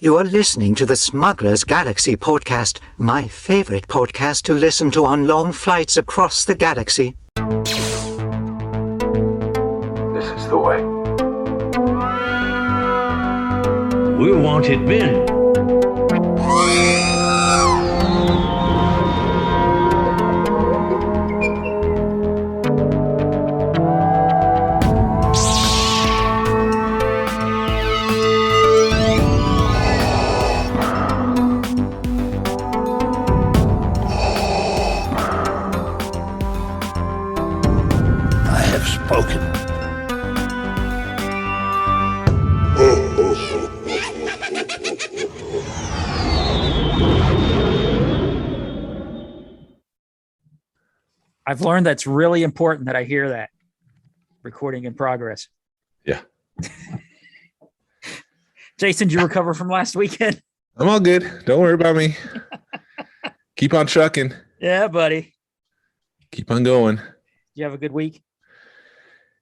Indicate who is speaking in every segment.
Speaker 1: You are listening to the Smuggler's Galaxy podcast, my favorite podcast to listen to on long flights across the galaxy.
Speaker 2: This is the way.
Speaker 3: We're wanted men.
Speaker 4: I've learned that's really important that I hear that. Recording in progress.
Speaker 5: Yeah.
Speaker 4: Jason, did you recover from last weekend?
Speaker 5: I'm all good. Don't worry about me. Keep on trucking.
Speaker 4: Yeah, buddy.
Speaker 5: Keep on going.
Speaker 4: Did you have a good week?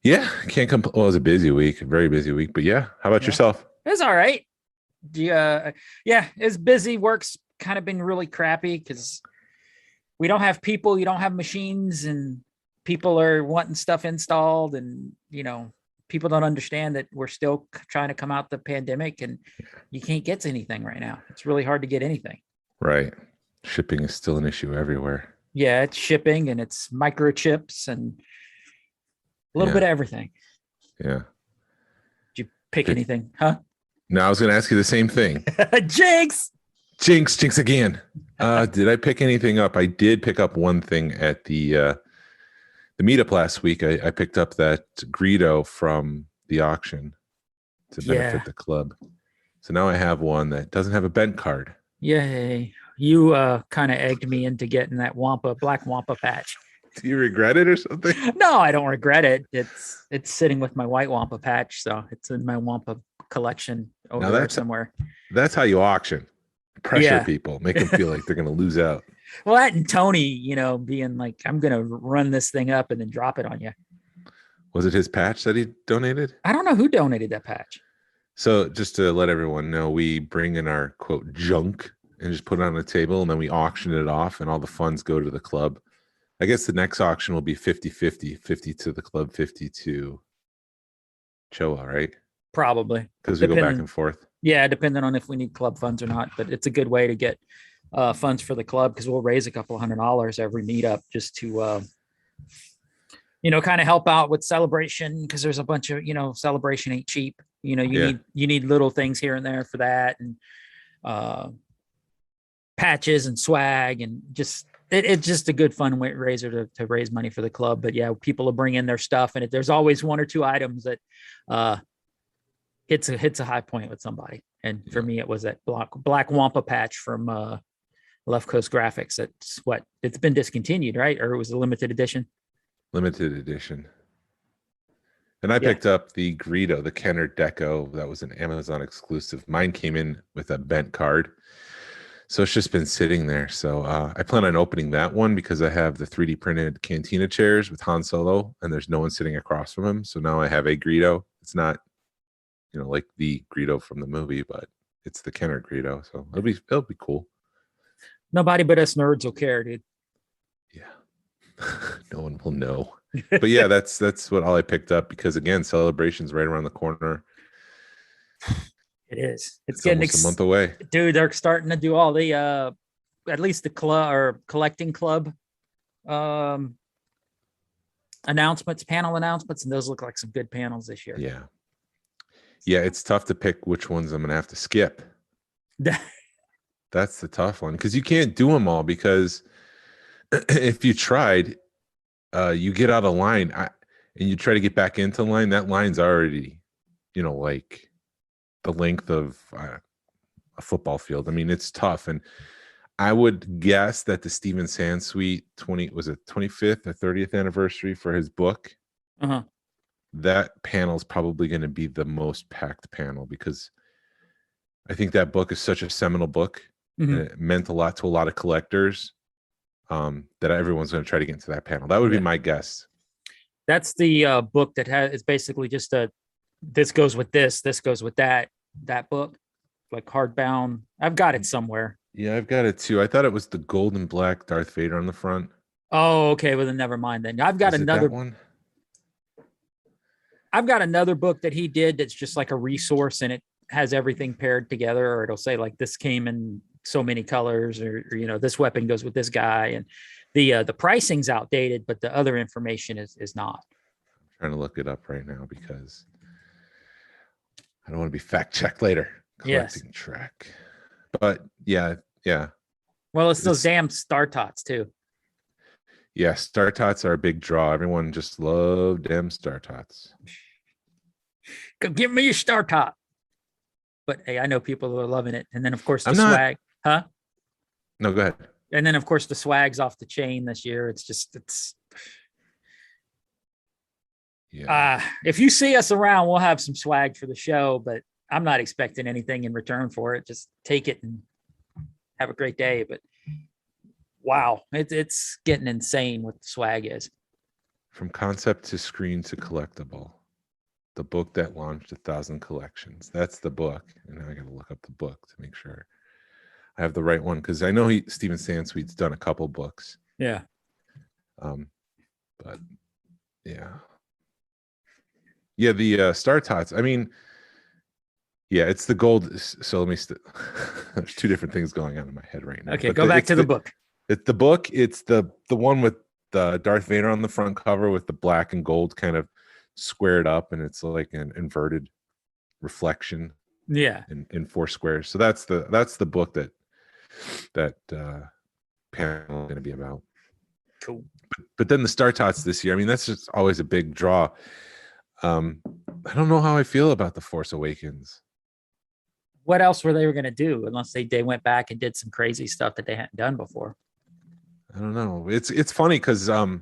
Speaker 5: Yeah, can't complain. Well, it was a busy week, a very busy week, but yeah. How about yourself?
Speaker 4: It was all right. It's busy. Work's kind of been really crappy because we don't have people, you don't have machines, and people are wanting stuff installed, and people don't understand that we're still trying to come out the pandemic, and you can't get to anything right now. It's really hard to get anything.
Speaker 5: Right. Shipping is still an issue everywhere.
Speaker 4: Yeah, it's shipping and it's microchips and a little bit of everything.
Speaker 5: Yeah.
Speaker 4: Did you pick anything? Huh?
Speaker 5: No, I was going to ask you the same thing. Jinx again. Did I pick anything up? I did pick up one thing at the meetup last week. I picked up that Greedo from the auction to benefit the club. So now I have one that doesn't have a bent card.
Speaker 4: Yay. You kind of egged me into getting that black Wampa patch.
Speaker 5: Do you regret it or something?
Speaker 4: No, I don't regret it. It's sitting with my white Wampa patch, so it's in my Wampa collection over there somewhere.
Speaker 5: That's how you auction. Pressure people, make them feel like they're going to lose out.
Speaker 4: Well, that and Tony, being like, I'm going to run this thing up and then drop it on you.
Speaker 5: Was it his patch that he donated?
Speaker 4: I don't know who donated that patch.
Speaker 5: So just to let everyone know, we bring in our quote junk and just put it on the table, and then we auction it off, and all the funds go to the club. I guess the next auction will be 50-50, 50 to the club, 50 to Choa, right?
Speaker 4: Probably.
Speaker 5: Because we go back and forth.
Speaker 4: Yeah, depending on if we need club funds or not. But it's a good way to get funds for the club, because we'll raise a couple $100 every meetup just to, kind of help out with celebration, because there's a bunch of, celebration ain't cheap. You need little things here and there for that, and patches and swag, and just it's just a good fun raiser to raise money for the club. But yeah, people will bring in their stuff, and there's always one or two items that hits a high point with somebody. And for me, it was that black Wampa patch from Left Coast Graphics. It's been discontinued, right? Or it was a limited edition.
Speaker 5: And I picked up the Greedo, the Kenner Deco. That was an Amazon exclusive. Mine came in with a bent card, so it's just been sitting there. So I plan on opening that one because I have the 3D printed Cantina chairs with Han Solo, and there's no one sitting across from him. So now I have a Greedo. It's not, like the Greedo from the movie, but it's the Kenner Greedo. So it'll be cool.
Speaker 4: Nobody but us nerds will care, dude.
Speaker 5: Yeah. No one will know. But yeah, that's what all I picked up, because again, celebration's right around the corner.
Speaker 4: It is. It's
Speaker 5: getting almost a month away.
Speaker 4: Dude, they're starting to do all the at least the club or collecting club panel announcements, and those look like some good panels this year.
Speaker 5: Yeah. Yeah, it's tough to pick which ones I'm gonna have to skip. That's the tough one, because you can't do them all, because if you tried, you get out of line and you try to get back into line, that line's already, like the length of a football field. I mean, it's tough. And I would guess that the Steven Sansweet 25th or 30th anniversary for his book, that panel is probably going to be the most packed panel, because I think that book is such a seminal book. And it meant a lot to a lot of collectors, that everyone's going to try to get into that panel. That would be my guess.
Speaker 4: That's the book that it's basically just this goes with this goes with that book. like hardbound. I've got it somewhere.
Speaker 5: Yeah, I've got it too. I thought it was the gold and black Darth Vader on the front.
Speaker 4: Oh, okay. Well, then never mind. Then I've got
Speaker 5: Is it
Speaker 4: another
Speaker 5: that one.
Speaker 4: I've got another book that he did that's just like a resource, and it has everything paired together, or it'll say like this came in so many colors, or this weapon goes with this guy, and the pricing's outdated, but the other information is not.
Speaker 5: I'm trying to look it up right now because I don't want to be fact checked later. Collecting track. But yeah.
Speaker 4: Well, it's those damn Star Tots too.
Speaker 5: Yeah, Star Tots are a big draw. Everyone just loved them Star Tots.
Speaker 4: Go give me your Star Tot. But hey, I know people who are loving it. And then of course the
Speaker 5: I'm not-
Speaker 4: swag. Huh?
Speaker 5: No, go ahead.
Speaker 4: And then of course the swag's off the chain this year.
Speaker 5: Yeah.
Speaker 4: If you see us around, we'll have some swag for the show, but I'm not expecting anything in return for it. Just take it and have a great day. But wow, it's getting insane what the swag is.
Speaker 5: From concept to screen to collectible. The book that launched 1,000 collections. That's the book. And now I got to look up the book to make sure I have the right one, because I know Steven Sansweet's done a couple books.
Speaker 4: Yeah.
Speaker 5: But yeah. Yeah, the Star Tots. I mean, yeah, it's the gold. So let me. There's two different things going on in my head right now.
Speaker 4: Okay,
Speaker 5: But
Speaker 4: go back to the book.
Speaker 5: It's the book. It's the one with the Darth Vader on the front cover with the black and gold kind of squared up, and it's like an inverted reflection.
Speaker 4: Yeah.
Speaker 5: In four squares. So that's the book that panel is going to be about.
Speaker 4: Cool.
Speaker 5: But then the Star Tots this year. I mean, that's just always a big draw. I don't know how I feel about the Force Awakens.
Speaker 4: What else were they going to do unless they went back and did some crazy stuff that they hadn't done before?
Speaker 5: I don't know. It's funny because the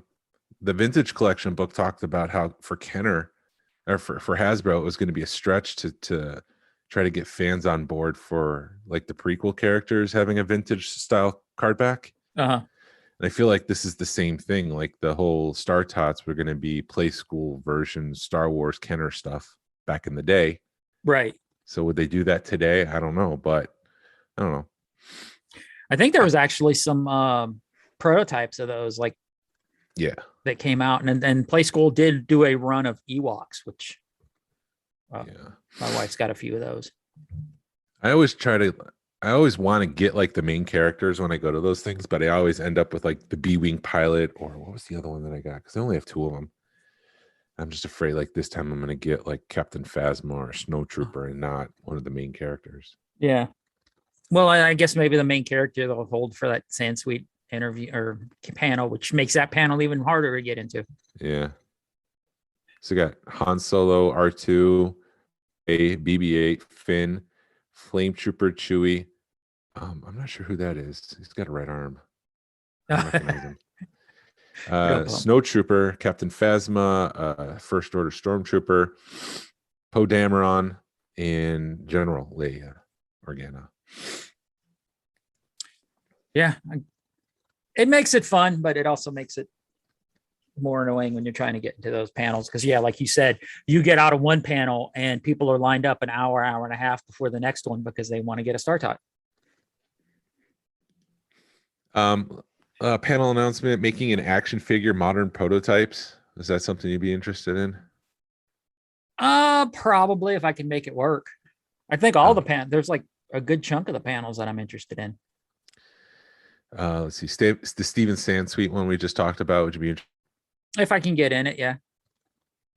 Speaker 5: Vintage Collection book talked about how for Kenner or for Hasbro, it was going to be a stretch to try to get fans on board for like the prequel characters having a vintage style card back.
Speaker 4: Uh-huh.
Speaker 5: And I feel like this is the same thing. Like the whole Star Tots were going to be play school version Star Wars Kenner stuff back in the day.
Speaker 4: Right.
Speaker 5: So would they do that today? I don't know, but I don't know.
Speaker 4: I think there was actually some prototypes of those, like,
Speaker 5: Yeah.
Speaker 4: that came out, and then Play School did do a run of Ewoks, which my wife's got a few of those.
Speaker 5: I always want to get like the main characters when I go to those things, but I always end up with like the B-Wing pilot, or what was the other one that I got? Because I only have two of them. I'm just afraid like this time I'm going to get like Captain Phasma or Snowtrooper and not one of the main characters.
Speaker 4: Yeah. Well, I guess maybe the main character they'll hold for that Sansweet interview or panel, which makes that panel even harder to get into.
Speaker 5: Yeah. So we got Han Solo, R2, BB-8, Finn, Flame Trooper, Chewie. I'm not sure who that is. He's got a red arm. I don't recognize him. Snow Trooper, Captain Phasma, First Order Stormtrooper, Poe Dameron, and General Leia Organa.
Speaker 4: Yeah. It makes it fun, but it also makes it more annoying when you're trying to get into those panels. Because, yeah, like you said, you get out of one panel and people are lined up an hour and a half before the next one because they want to get a Star Tot.
Speaker 5: Panel announcement, making an action figure modern prototypes. Is that something you'd be interested in?
Speaker 4: Probably, if I can make it work. I think all there's like a good chunk of the panels that I'm interested in.
Speaker 5: Let's see. The Steven Sansweet one we just talked about. Would you be interested?
Speaker 4: If I can get in it, yeah.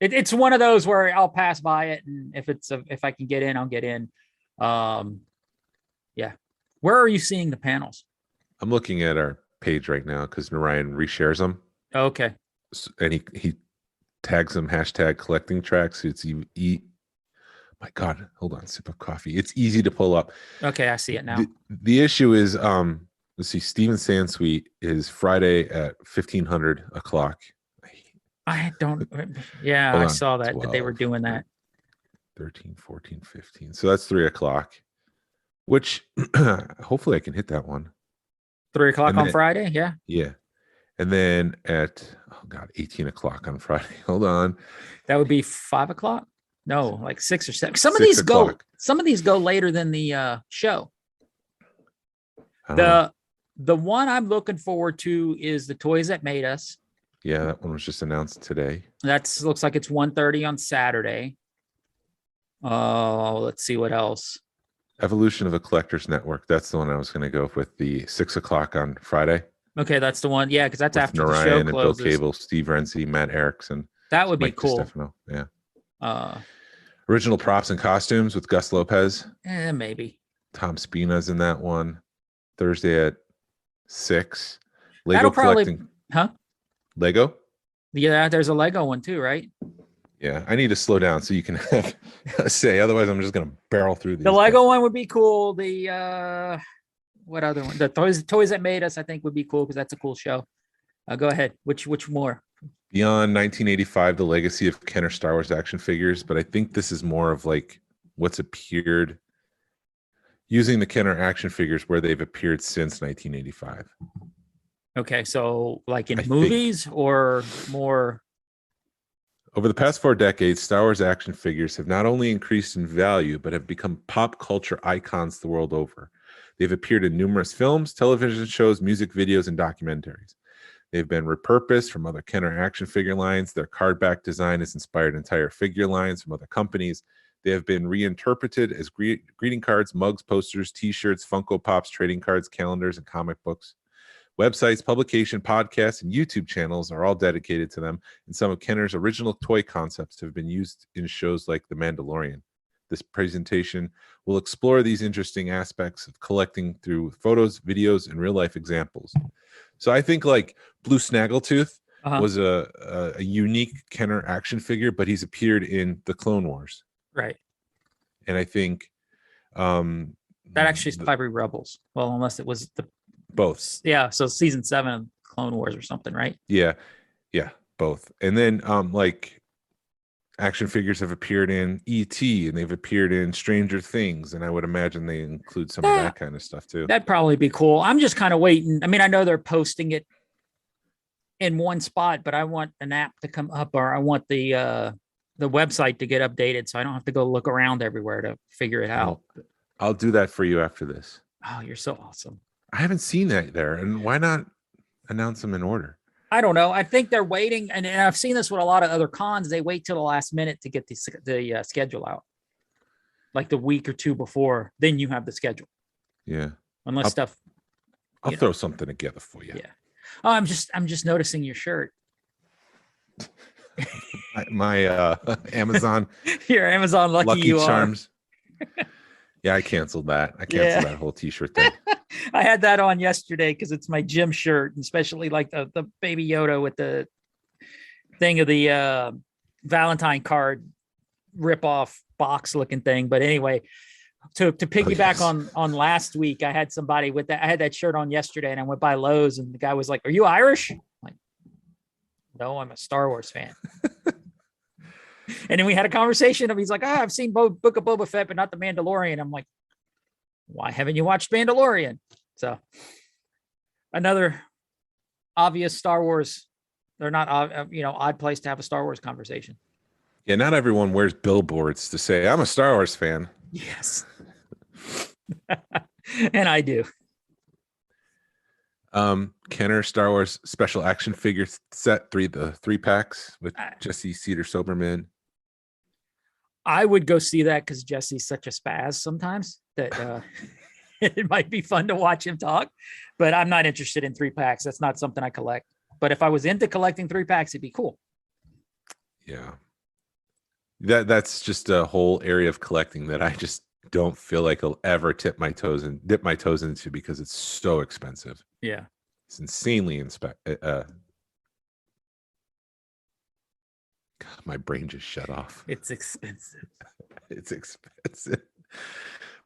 Speaker 4: It's one of those where I'll pass by it, and if I can get in, I'll get in. Yeah. Where are you seeing the panels?
Speaker 5: I'm looking at our page right now because Narayan reshares them.
Speaker 4: Okay.
Speaker 5: And he tags them #collecting tracks. It's my God, hold on, sip of coffee. It's easy to pull up.
Speaker 4: Okay, I see it now.
Speaker 5: The issue is let's see, Steven Sansweet is Friday at 1500 o'clock.
Speaker 4: I don't. Yeah, I saw that
Speaker 5: 12,
Speaker 4: they were doing that.
Speaker 5: 13, 14, 15. So that's 3 o'clock, which hopefully I can hit that one.
Speaker 4: 3 o'clock on Friday. Yeah.
Speaker 5: Yeah. And then at 18 o'clock on Friday. Hold on.
Speaker 4: That would be 5 o'clock. No, like 6 or 7. Some of
Speaker 5: 6
Speaker 4: these go.
Speaker 5: o'clock.
Speaker 4: Some of these go later than the show.
Speaker 5: Oh,
Speaker 4: The one I'm looking forward to is the Toys That Made Us.
Speaker 5: yeah, that one was just announced today.
Speaker 4: That's looks like it's 1:30 on Saturday. Oh, let's see what else.
Speaker 5: Evolution of a Collector's Network. That's the one I was going to go with. The 6 o'clock on Friday.
Speaker 4: Okay, that's the one. Yeah, because that's
Speaker 5: With
Speaker 4: after the
Speaker 5: Narayan
Speaker 4: show
Speaker 5: and Bill
Speaker 4: closes.
Speaker 5: Cable, Steve Renzi, Matt Erickson.
Speaker 4: That would be
Speaker 5: Mike
Speaker 4: cool.
Speaker 5: DiStefano. Yeah.
Speaker 4: Uh,
Speaker 5: Original props and costumes with Gus Lopez.
Speaker 4: Maybe.
Speaker 5: Tom Spina's in that one. Thursday at 6. Lego
Speaker 4: That'll probably,
Speaker 5: collecting.
Speaker 4: huh?
Speaker 5: Lego?
Speaker 4: Yeah, there's a Lego one too, right?
Speaker 5: Yeah, I need to slow down so you can have a say. Otherwise, I'm just going to barrel through these.
Speaker 4: The Lego one would be cool. The what other one? The Toys That Made Us, I think, would be cool because that's a cool show. Go ahead. Which more?
Speaker 5: Beyond 1985, the legacy of Kenner Star Wars action figures, but I think this is more of like what's appeared using the Kenner action figures where they've appeared since 1985.
Speaker 4: Okay, so like in
Speaker 5: I
Speaker 4: movies or more.
Speaker 5: Over the past 4 decades, Star Wars action figures have not only increased in value, but have become pop culture icons the world over. They've appeared in numerous films, television shows, music videos, and documentaries. They've been repurposed from other Kenner action figure lines. Their card back design has inspired entire figure lines from other companies. They have been reinterpreted as greeting cards, mugs, posters, t-shirts, Funko Pops, trading cards, calendars, and comic books. Websites, publication, podcasts, and YouTube channels are all dedicated to them, and some of Kenner's original toy concepts have been used in shows like The Mandalorian. This presentation will explore these interesting aspects of collecting through photos, videos, and real-life examples. So I think like Blue Snaggletooth was a unique Kenner action figure, but he's appeared in the Clone Wars.
Speaker 4: Right.
Speaker 5: And I think
Speaker 4: that actually is probably Rebels. Well, unless it was the
Speaker 5: both.
Speaker 4: Yeah, so season 7 of Clone Wars or something, right?
Speaker 5: Yeah, both. And then like action figures have appeared in E.T. and they've appeared in Stranger Things, and I would imagine they include some of that kind of stuff too.
Speaker 4: That'd probably be cool. I'm just kind of waiting. I mean, I know they're posting it in one spot, but I want an app to come up, or I want the website to get updated so I don't have to go look around everywhere to figure it out.
Speaker 5: I'll do that for you after this.
Speaker 4: Oh, you're so awesome.
Speaker 5: I haven't seen that there, and why not announce them in order?
Speaker 4: I don't know. I think they're waiting, and I've seen this with a lot of other cons. They wait till the last minute to get the schedule out, like the week or two before. Then you have the schedule.
Speaker 5: Yeah.
Speaker 4: Unless
Speaker 5: I'll throw something together for you.
Speaker 4: Yeah. Oh, I'm just noticing your shirt.
Speaker 5: My Amazon.
Speaker 4: Your Amazon Lucky You
Speaker 5: Charms. Yeah, I canceled that. I canceled that whole t-shirt thing.
Speaker 4: I had that on yesterday because it's my gym shirt, especially like the Baby Yoda with the thing of the Valentine card rip-off box looking thing. But anyway, to piggyback on last week, I had somebody with that. I had that shirt on yesterday, and I went by Lowe's, and the guy was like, "Are you Irish?" I'm like, no, I'm a Star Wars fan. And then we had a conversation of, he's like, I've seen Book of Boba Fett, but not The Mandalorian. I'm like, why haven't you watched Mandalorian? So another obvious Star Wars. They're not, odd place to have a Star Wars conversation.
Speaker 5: Yeah, not everyone wears billboards to say, I'm a Star Wars fan.
Speaker 4: Yes. And I do.
Speaker 5: Kenner Star Wars special action figure set, the 3-packs with Jesse Cedar Soberman.
Speaker 4: I would go see that because Jesse's such a spaz sometimes that it might be fun to watch him talk, but I'm not interested in 3-packs. That's not something I collect. But if I was into collecting 3-packs, it'd be cool.
Speaker 5: Yeah. That's just a whole area of collecting that I just don't feel like I'll ever dip my toes into because it's so expensive.
Speaker 4: Yeah.
Speaker 5: It's insanely God, my brain just shut off.
Speaker 4: It's expensive.
Speaker 5: It's expensive.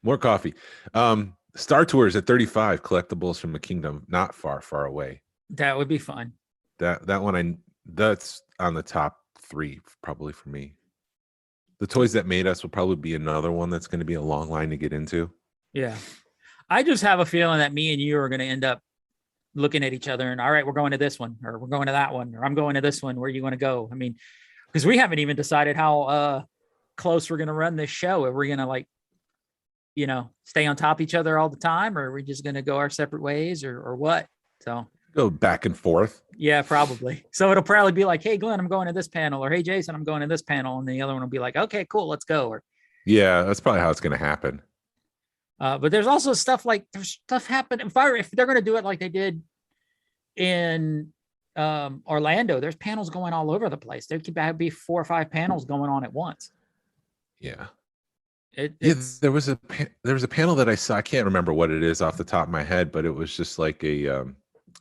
Speaker 5: More coffee. Star Tours at 35, collectibles from the kingdom, not far away.
Speaker 4: That would be fun.
Speaker 5: That one that's on the top 3 probably for me. The Toys That Made Us will probably be another one that's going to be a long line to get into.
Speaker 4: Yeah. I just have a feeling that me and you are going to end up looking at each other and, all right, we're going to this one, or we're going to that one, or I'm going to this one. Where you want to go? I mean, because we haven't even decided how close we're going to run this show. Are we going to like, stay on top of each other all the time, or are we just going to go our separate ways or what? So
Speaker 5: Go back and forth.
Speaker 4: yeah, probably. So it'll probably be like, hey, Glenn, I'm going to this panel, or hey, Jason, I'm going to this panel. And the other one will be like, okay, cool, let's go. Or
Speaker 5: Yeah, that's probably how it's going to happen.
Speaker 4: but there's also stuff like there's stuff happening. If they're going to do it like they did in Orlando, there's panels going all over the place. There could be 4 or 5 panels going on at once.
Speaker 5: Yeah.
Speaker 4: Yeah,
Speaker 5: There was a panel that I saw. I can't remember what it is off the top of my head, but it was just like it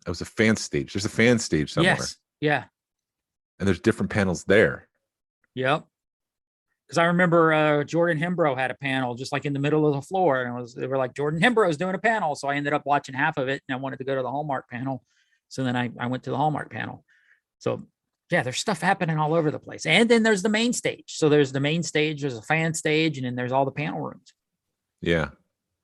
Speaker 5: was a fan stage. There's a fan stage somewhere.
Speaker 4: yes, yeah,
Speaker 5: And there's different panels there.
Speaker 4: yep. Because I remember Jordan Hembrow had a panel just like in the middle of the floor, and they were like, Jordan Hembrow's doing a panel. So I ended up watching half of it, and I wanted to go to the Hallmark panel. So then I went to the Hallmark panel. So yeah, there's stuff happening all over the place. And then there's the main stage. So there's the main stage, there's a fan stage, and then there's all the panel rooms.
Speaker 5: Yeah.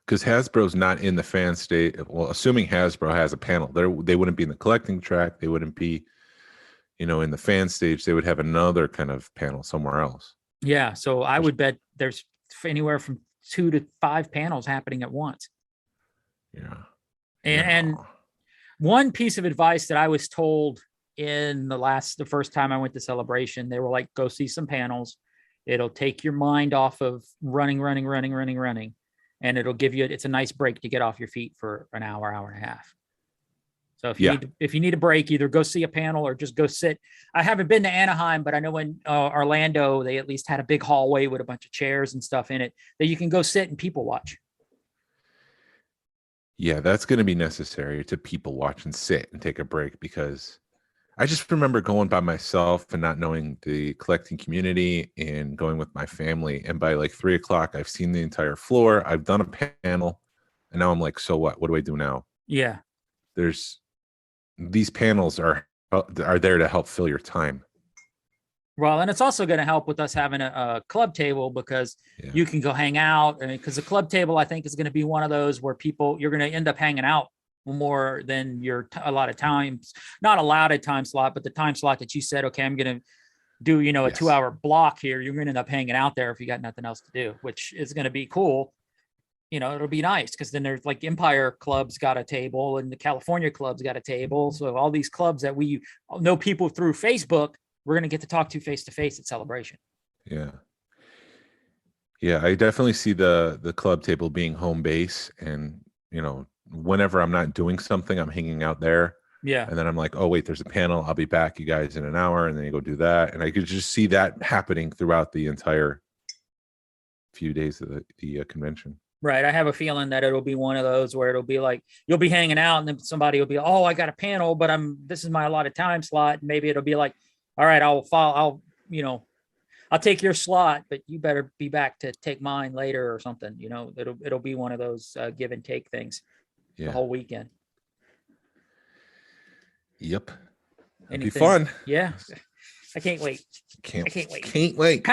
Speaker 5: Because Hasbro's not in the fan stage. Well, assuming Hasbro has a panel, they wouldn't be in the collecting track. They wouldn't be, in the fan stage. They would have another kind of panel somewhere else.
Speaker 4: Yeah. So I would bet there's anywhere from 2 to 5 panels happening at once.
Speaker 5: Yeah.
Speaker 4: And one piece of advice that I was told in the first time I went to Celebration, they were like, go see some panels. It'll take your mind off of running. And it'll give you, it's a nice break to get off your feet for an hour and a half. So if you need a break, either go see a panel or just go sit. I haven't been to Anaheim, but I know in Orlando, they at least had a big hallway with a bunch of chairs and stuff in it that you can go sit and people watch.
Speaker 5: Yeah, that's going to be necessary to people watch and sit and take a break, because I just remember going by myself and not knowing the collecting community and going with my family. And by like 3 o'clock, I've seen the entire floor. I've done a panel, and now I'm like, so what? What do I do now?
Speaker 4: Yeah.
Speaker 5: These panels are there to help fill your time.
Speaker 4: Well, and it's also going to help with us having a club table, because you can go hang out. I mean, because the club table, I think, is going to be one of those where you're going to end up hanging out more than a lot of times, not allotted time slot, but the time slot that you said, okay, I'm going to do, a 2-hour block here. You're going to end up hanging out there if you got nothing else to do, which is going to be cool. It'll be nice, because then there's like Empire Club's got a table and the California Club's got a table. So all these clubs that we know people through Facebook, we're going to get to talk to face-to-face at Celebration.
Speaker 5: Yeah. Yeah, I definitely see the club table being home base, and, whenever I'm not doing something, I'm hanging out there.
Speaker 4: Yeah.
Speaker 5: And then I'm like, oh, wait, there's a panel. I'll be back, you guys, in an hour. And then you go do that. And I could just see that happening throughout the entire few days of the convention.
Speaker 4: Right. I have a feeling that it'll be one of those where it'll be like, you'll be hanging out and then somebody will be, oh, I got a panel, but this is my allotted time slot. And maybe it'll be like, all right, I'll take your slot, but you better be back to take mine later or something. It'll be one of those give and take things the whole weekend.
Speaker 5: Yep. It'll be fun.
Speaker 4: Yeah. I can't wait.
Speaker 5: Can't
Speaker 4: wait.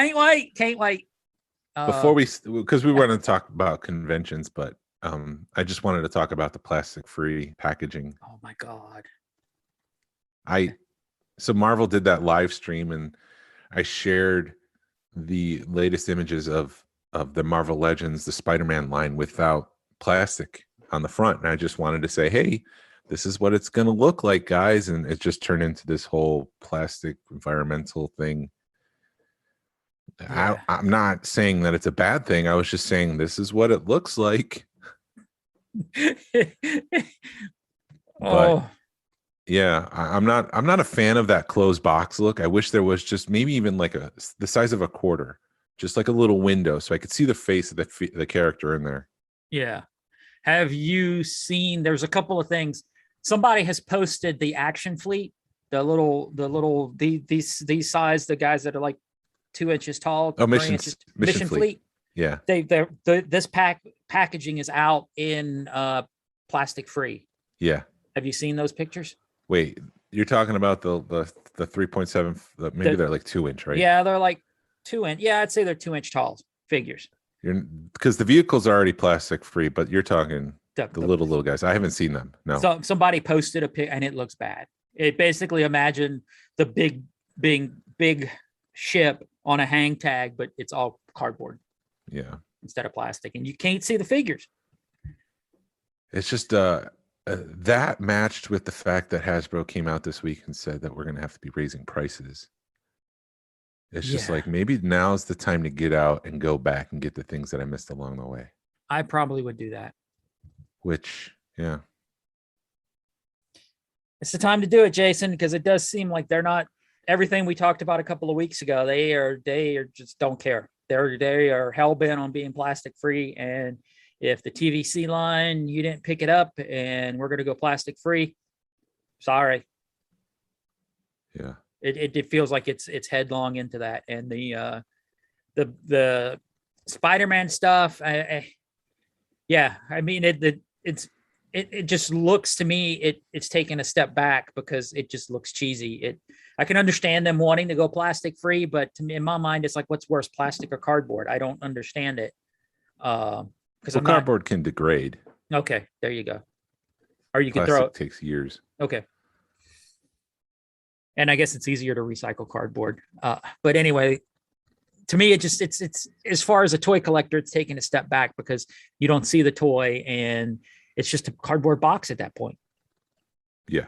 Speaker 5: Because we want to talk about conventions, but I just wanted to talk about the plastic-free packaging.
Speaker 4: Oh my God.
Speaker 5: So Marvel did that live stream, and I shared the latest images of the Marvel Legends, the Spider-Man line without plastic on the front. And I just wanted to say, hey, this is what it's going to look like, guys. And it just turned into this whole plastic environmental thing. Yeah. I'm not saying that it's a bad thing. I was just saying this is what it looks like. But yeah, I'm not a fan of that closed box look. I wish there was just maybe even like the size of a quarter, just like a little window, so I could see the face of the character in there.
Speaker 4: Yeah. Have you seen? There's a couple of things. Somebody has posted the Action Fleet, these size, the guys that are like 2 inches tall.
Speaker 5: Oh, Mission Fleet. Yeah.
Speaker 4: This packaging is out in plastic free.
Speaker 5: Yeah.
Speaker 4: Have you seen those pictures?
Speaker 5: Wait, you're talking about the 3.7? Maybe they're like 2 inch, right?
Speaker 4: Yeah, they're like 2 inch. Yeah, I'd say they're 2 inch tall figures.
Speaker 5: Because the vehicles are already plastic free, but you're talking the little guys. I haven't seen them. No.
Speaker 4: So somebody posted a pic and it looks bad. It basically, imagine the big ship on a hang tag, but it's all cardboard
Speaker 5: Yeah.
Speaker 4: instead of plastic, and you can't see the figures.
Speaker 5: It's just that matched with the fact that Hasbro came out this week and said that we're going to have to be raising prices. It's just
Speaker 4: Yeah.
Speaker 5: like, maybe now's the time to get out and go back and get the things that I missed along the way.
Speaker 4: I probably would do that.
Speaker 5: Which, yeah.
Speaker 4: It's the time to do it, Jason, because it does seem like they're not everything we talked about a couple of weeks ago. They are just don't care. They are hell bent on being plastic free. And if the TVC line, you didn't pick it up and we're going to go plastic free, sorry.
Speaker 5: Yeah.
Speaker 4: It feels like it's headlong into that. And the Spider-Man stuff, yeah, I mean, it just looks to me, it's taken a step back because it just looks cheesy. I can understand them wanting to go plastic free, but to me, in my mind, it's like, what's worse, plastic or cardboard? I don't understand it. Because
Speaker 5: cardboard can degrade.
Speaker 4: Okay, there you go. Or you can
Speaker 5: Plastic
Speaker 4: throw it.
Speaker 5: takes years.
Speaker 4: Okay. And I guess it's easier to recycle cardboard. But anyway, to me, it's as far as a toy collector, it's taking a step back because you don't see the toy and it's just a cardboard box at that point.
Speaker 5: Yeah.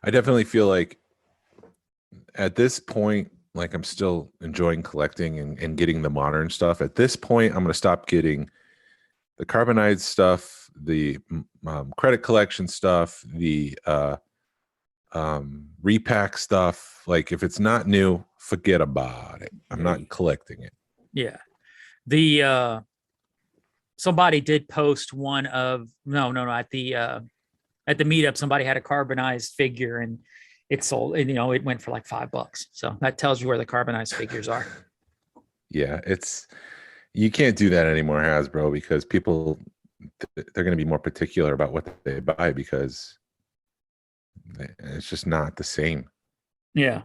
Speaker 5: I definitely feel like at this point, like I'm still enjoying collecting and getting the modern stuff. At this point, I'm going to stop getting the carbonized stuff, the credit collection stuff, the repack stuff. Like if it's not new, forget about it. I'm not collecting it.
Speaker 4: Yeah. The somebody did post one of no at the meetup, somebody had a carbonized figure and it sold, and it went for like $5. So that tells you where the carbonized figures are.
Speaker 5: Yeah, you can't do that anymore, Hasbro, because people, they're going to be more particular about what they buy because it's just not the same.
Speaker 4: Yeah.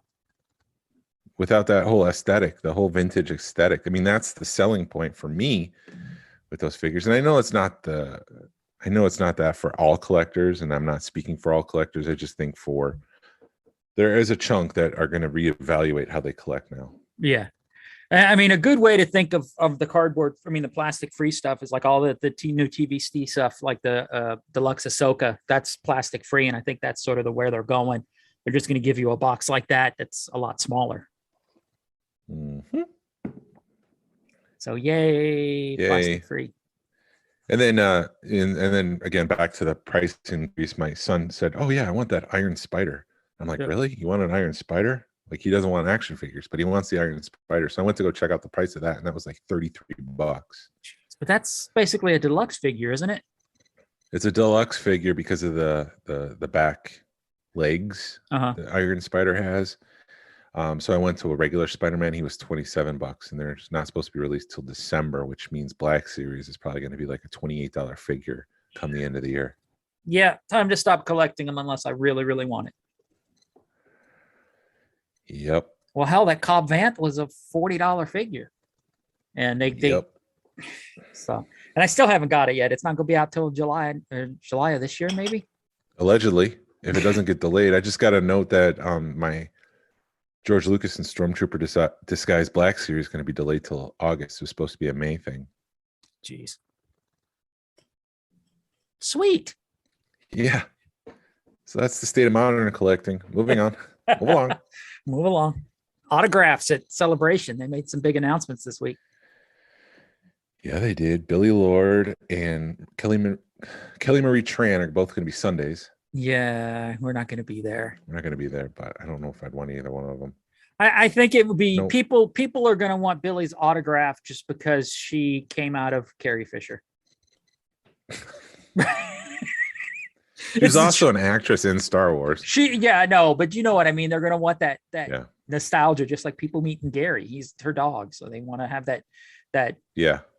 Speaker 5: Without that whole aesthetic, the whole vintage aesthetic. I mean, that's the selling point for me with those figures. And I know it's not that for all collectors, and I'm not speaking for all collectors. I just think there is a chunk that are going to reevaluate how they collect now.
Speaker 4: Yeah. I mean, a good way to think of the cardboard, I mean, the plastic free stuff is like all the new TVC stuff, like the Deluxe Ahsoka, that's plastic free. And I think that's sort of where they're going. They're just going to give you a box like that. That's a lot smaller.
Speaker 5: Mm-hmm.
Speaker 4: So yay, plastic free.
Speaker 5: And then again, back to the price increase. My son said, "Oh yeah, I want that Iron Spider." I'm like, "Really? You want an Iron Spider?" Like, he doesn't want action figures, but he wants the Iron Spider. So I went to go check out the price of that, and that was like $33.
Speaker 4: But that's basically a deluxe figure, isn't it?
Speaker 5: It's a deluxe figure because of the back legs the Iron Spider has. So I went to a regular Spider-Man. He was $27, and they're not supposed to be released till December, which means Black Series is probably going to be like a $28 figure come the end of the year.
Speaker 4: Yeah, time to stop collecting them unless I really, really want it.
Speaker 5: Yep.
Speaker 4: Well, hell, that Cobb Vanth was a $40 figure, and so, and I still haven't got it yet. It's not going to be out till July of this year, maybe.
Speaker 5: Allegedly, if it doesn't get delayed. I just got a note that my George Lucas and Stormtrooper Disguise Black Series is going to be delayed till August. It was supposed to be a May thing.
Speaker 4: Jeez. Sweet.
Speaker 5: Yeah. So that's the state of modern collecting. Moving on. Move along.
Speaker 4: Move along. Autographs at Celebration. They made some big announcements this week.
Speaker 5: Yeah, they did. Billy Lord and Kelly Marie Tran are both going to be Sundays.
Speaker 4: Yeah, we're not going to be there.
Speaker 5: We're not going to be there, but I don't know if I'd want either one of them.
Speaker 4: I think it would be people are going to want Billy's autograph just because she came out of Carrie Fisher.
Speaker 5: She's also an actress in Star Wars.
Speaker 4: But you know what I mean. They're going to want that nostalgia, just like people meeting Gary. He's her dog, so they want to have that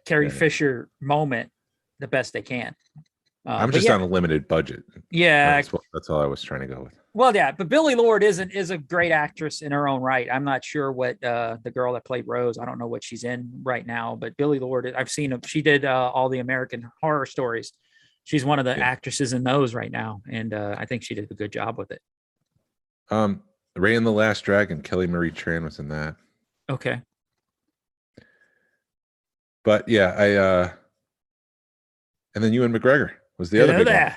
Speaker 4: Carrie Fisher moment the best they can.
Speaker 5: I'm just on a limited budget.
Speaker 4: Yeah,
Speaker 5: that's all I was trying to go with.
Speaker 4: Well, yeah, but Billy Lord is a great actress in her own right. I'm not sure what the girl that played Rose, I don't know what she's in right now, but Billy Lord, I've seen she did all the American Horror Stories. She's one of the actresses in those right now, and I think she did a good job with it.
Speaker 5: Ray and the Last Dragon, Kelly Marie Tran was in that.
Speaker 4: Okay.
Speaker 5: But yeah, and then Ewan McGregor was the other big one.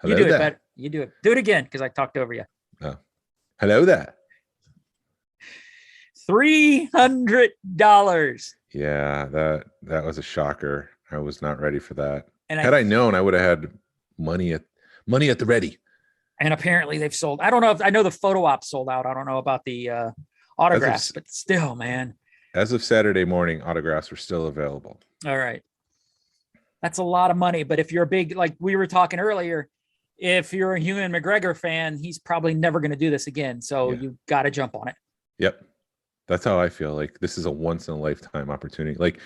Speaker 4: You do it better. You do it. Do it again because I talked over you.
Speaker 5: Oh. Hello there.
Speaker 4: $300.
Speaker 5: Yeah, that was a shocker. I was not ready for that.
Speaker 4: And
Speaker 5: had I known, I would have had money at the ready.
Speaker 4: And apparently they've sold. I don't know if I know the photo op sold out. I don't know about the autographs, but still, man.
Speaker 5: As of Saturday morning, autographs were still available.
Speaker 4: All right. That's a lot of money. But if you're a big, like we were talking earlier, if you're a Ewan McGregor fan, he's probably never going to do this again. So you got to jump on it.
Speaker 5: Yep. That's how I feel. Like this is a once in a lifetime opportunity. Like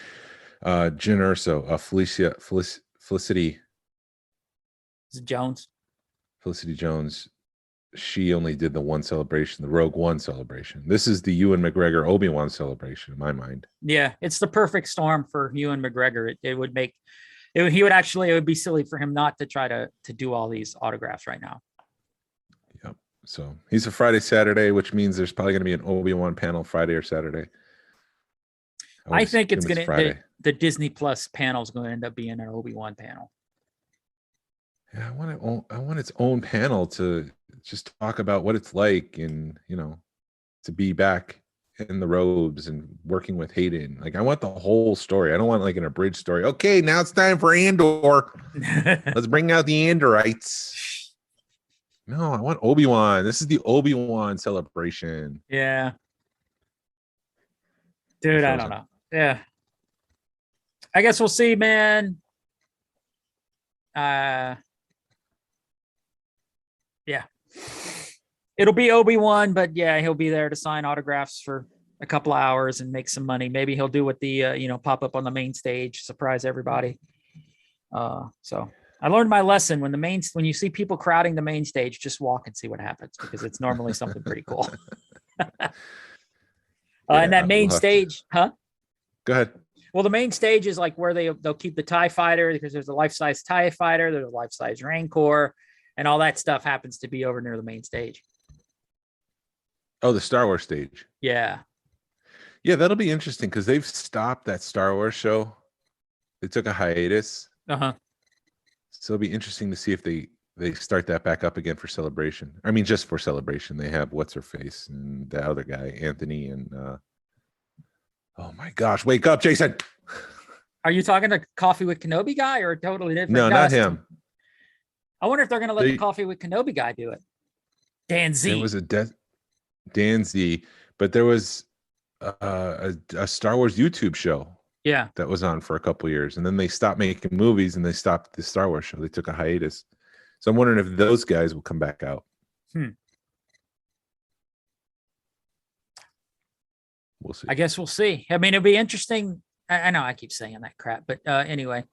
Speaker 5: Jen Urso, Felicity
Speaker 4: Jones.
Speaker 5: Felicity Jones. She only did the one celebration, the Rogue One celebration. This is the Ewan McGregor Obi-Wan celebration in my mind.
Speaker 4: Yeah, it's the perfect storm for Ewan McGregor. It would make it would be silly for him not to try to do all these autographs right now.
Speaker 5: Yep. So he's a Friday, Saturday, which means there's probably going to be an Obi-Wan panel Friday or Saturday.
Speaker 4: I think it's going to the Disney Plus panel is going to end up being an Obi-Wan panel.
Speaker 5: Yeah, I want its own panel to just talk about what it's like and, to be back in the robes and working with Hayden. Like I want the whole story. I don't want like an abridged story. Okay, now it's time for Andor. Let's bring out the Andorites. No, I want Obi-Wan. This is the Obi-Wan celebration.
Speaker 4: Yeah. Dude, I don't know. Yeah. I guess we'll see, man. Yeah. It'll be Obi-Wan, but yeah, he'll be there to sign autographs for a couple of hours and make some money. Maybe he'll do what the pop up on the main stage, surprise everybody. So I learned my lesson when you see people crowding the main stage, just walk and see what happens because it's normally something pretty cool. And that main stage, huh?
Speaker 5: Go ahead.
Speaker 4: Well, the main stage is like where they'll keep the TIE fighter because there's a life-size TIE fighter, there's a life-size Rancor, and all that stuff happens to be over near the main stage.
Speaker 5: Oh, the Star Wars stage.
Speaker 4: Yeah.
Speaker 5: Yeah, that'll be interesting because they've stopped that Star Wars show. They took a hiatus.
Speaker 4: Uh-huh.
Speaker 5: So it'll be interesting to see if they start that back up again for Celebration. I mean, just for Celebration. They have What's-Her-Face and the other guy, Anthony, and oh my gosh, wake up, Jason.
Speaker 4: Are you talking to Coffee with Kenobi guy or a totally different?
Speaker 5: No, not him.
Speaker 4: I wonder if they're going to let the Coffee with Kenobi guy do it. Dan Z.
Speaker 5: It was Dan Z, but there was a Star Wars YouTube show.
Speaker 4: Yeah.
Speaker 5: That was on for a couple years. And then they stopped making movies and they stopped the Star Wars show. They took a hiatus. So I'm wondering if those guys will come back out. We'll see.
Speaker 4: I guess we'll see. I mean, it'll be interesting. I know I keep saying that crap, but anyway,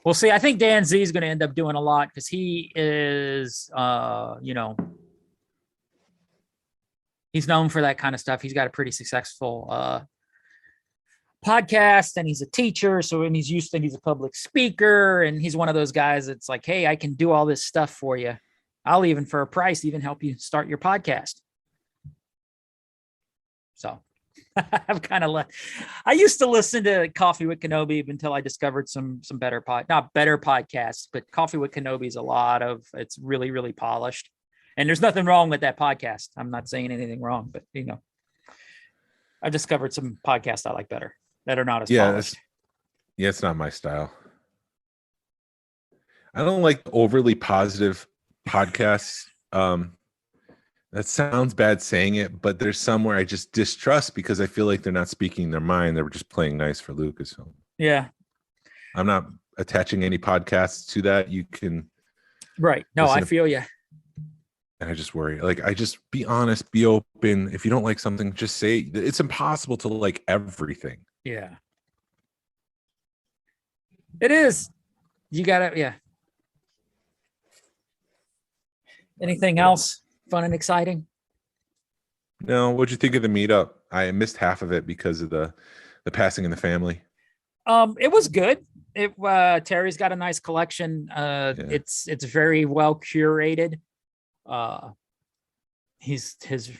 Speaker 4: we'll see. I think Dan Z is going to end up doing a lot because he is, he's known for that kind of stuff. He's got a pretty successful podcast and he's a teacher. And he's a public speaker and he's one of those guys that's like, hey, I can do all this stuff for you. I'll even for a price, even help you start your podcast. So I've kind of I used to listen to Coffee with Kenobi until I discovered some better not better podcasts, but Coffee with Kenobi is it's really, really polished. And there's nothing wrong with that podcast. I'm not saying anything wrong, but I discovered some podcasts I like better that are not as polished.
Speaker 5: It's not my style. I don't like overly positive podcasts. That sounds bad saying it, but there's some where I just distrust because I feel like they're not speaking their mind. They're just playing nice for Lucasfilm.
Speaker 4: Yeah.
Speaker 5: I'm not attaching any podcasts to that. You can.
Speaker 4: Right. No, I feel you.
Speaker 5: And I just worry. Like, I just be honest, be open. If you don't like something, just say it's impossible to like everything.
Speaker 4: Yeah. It is. You got to, yeah. Anything else fun and exciting?
Speaker 5: No. What'd you think of the meetup? I missed half of it because of the passing in the family.
Speaker 4: It was good. Terry's got a nice collection. It's very well curated. His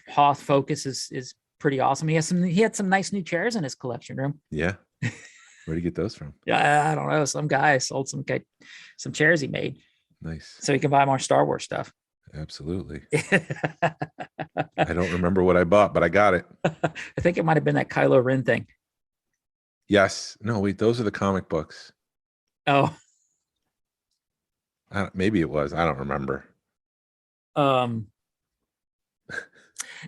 Speaker 4: Hoth focus is pretty awesome. He had some nice new chairs in his collection room.
Speaker 5: Yeah. Where do you get those from?
Speaker 4: Yeah, I don't know. Some guy sold some chairs he made
Speaker 5: Nice.
Speaker 4: so he can buy more Star Wars stuff.
Speaker 5: Absolutely. I don't remember what I bought, but I got it.
Speaker 4: I think it might have been that Kylo Ren thing.
Speaker 5: Yes. No, wait, those are the comic books.
Speaker 4: Oh,
Speaker 5: Maybe it was. I don't remember.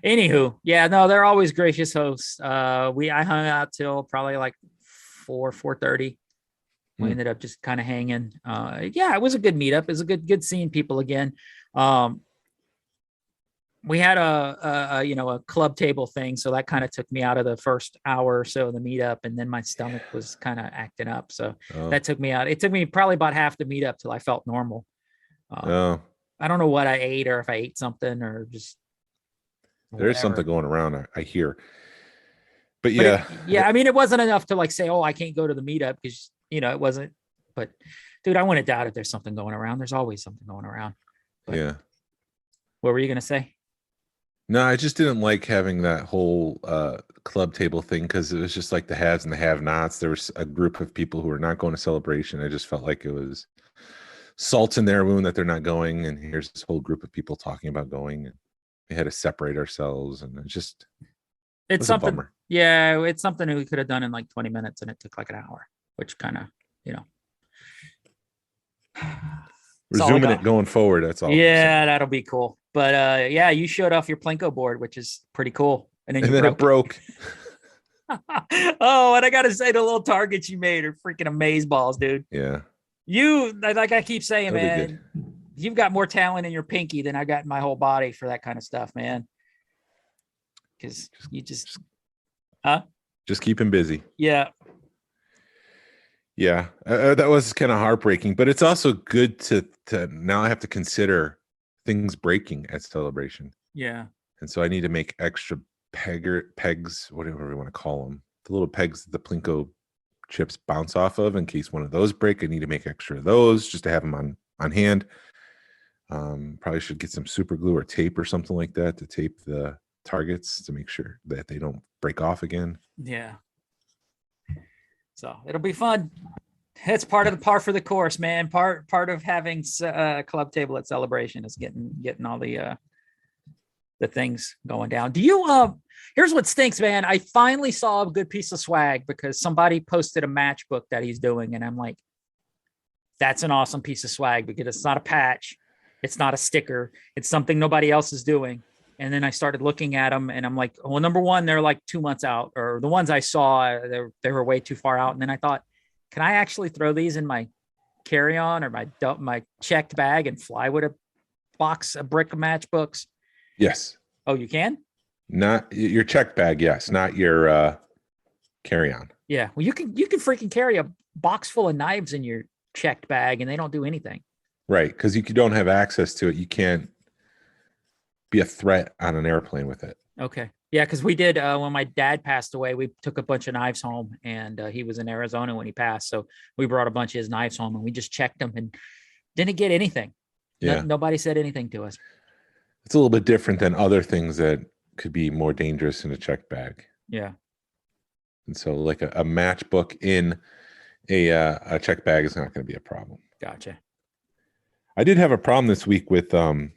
Speaker 4: Anywho, yeah, no, they're always gracious hosts. I hung out till probably like 4:30. We ended up just kind of hanging. Yeah, it was a good meetup. It was a good seeing people again. We had a club table thing, so that kind of took me out of the first hour or so of the meetup, and then my stomach was kind of acting up, so that took me out. It took me probably about half the meetup till I felt normal. I don't know what I ate, or if I ate something, or just
Speaker 5: there's something going around. I hear, but
Speaker 4: yeah, I mean, it wasn't enough to like say, oh, I can't go to the meetup because it wasn't. But dude, I wouldn't doubt if there's something going around. There's always something going around. But
Speaker 5: yeah.
Speaker 4: What were you gonna say?
Speaker 5: No, I just didn't like having that whole club table thing because it was just like the haves and the have-nots. There was a group of people who were not going to Celebration. I just felt like it was salt in their wound that they're not going, and here's this whole group of people talking about going, and we had to separate ourselves, and it's
Speaker 4: something.
Speaker 5: a bummer.
Speaker 4: Yeah, it's something we could have done in like 20 minutes, and it took like an hour, which kind of
Speaker 5: resuming it going forward. That's all.
Speaker 4: Yeah, that'll be cool. But yeah, you showed off your Plinko board, which is pretty cool. And then
Speaker 5: it broke.
Speaker 4: Oh, and I gotta say, the little targets you made are freaking amaze balls, dude.
Speaker 5: Yeah.
Speaker 4: You, like I keep saying, man, you've got more talent in your pinky than I got in my whole body for that kind of stuff, man. Because you just
Speaker 5: keep him busy.
Speaker 4: Yeah.
Speaker 5: Yeah, that was kind of heartbreaking, but it's also good to now I have to consider things breaking at Celebration.
Speaker 4: Yeah.
Speaker 5: And so I need to make extra pegs, whatever we want to call them, the little pegs that the Plinko chips bounce off of in case one of those break. I need to make extra of those just to have them on hand. Probably should get some super glue or tape or something like that to tape the targets to make sure that they don't break off again.
Speaker 4: Yeah. So it'll be fun. It's part of the par for the course, man. Part of having a club table at Celebration is getting all the things going down. Do you here's what stinks, man. I finally saw a good piece of swag because somebody posted a matchbook that he's doing, and I'm like, that's an awesome piece of swag because it's not a patch, it's not a sticker, it's something nobody else is doing. And then I started looking at them, and I'm like, well, number one, they're like 2 months out, or the ones I saw, they were way too far out. And then I thought, can I actually throw these in my carry-on or my checked bag and fly with a brick of matchbooks?
Speaker 5: Yes.
Speaker 4: Oh, you can?
Speaker 5: Not your checked bag, yes. Not your carry-on.
Speaker 4: Yeah. Well, you can freaking carry a box full of knives in your checked bag, and they don't do anything.
Speaker 5: Right, because you don't have access to it. You can't be a threat on an airplane with it.
Speaker 4: Okay. Yeah, because we did when my dad passed away, we took a bunch of knives home, and he was in Arizona when he passed. So we brought a bunch of his knives home, and we just checked them and didn't get anything.
Speaker 5: Yeah.
Speaker 4: Nobody said anything to us.
Speaker 5: It's a little bit different than other things that could be more dangerous in a checked bag.
Speaker 4: Yeah.
Speaker 5: And so like a matchbook in a checked bag is not going to be a problem.
Speaker 4: Gotcha.
Speaker 5: I did have a problem this week with the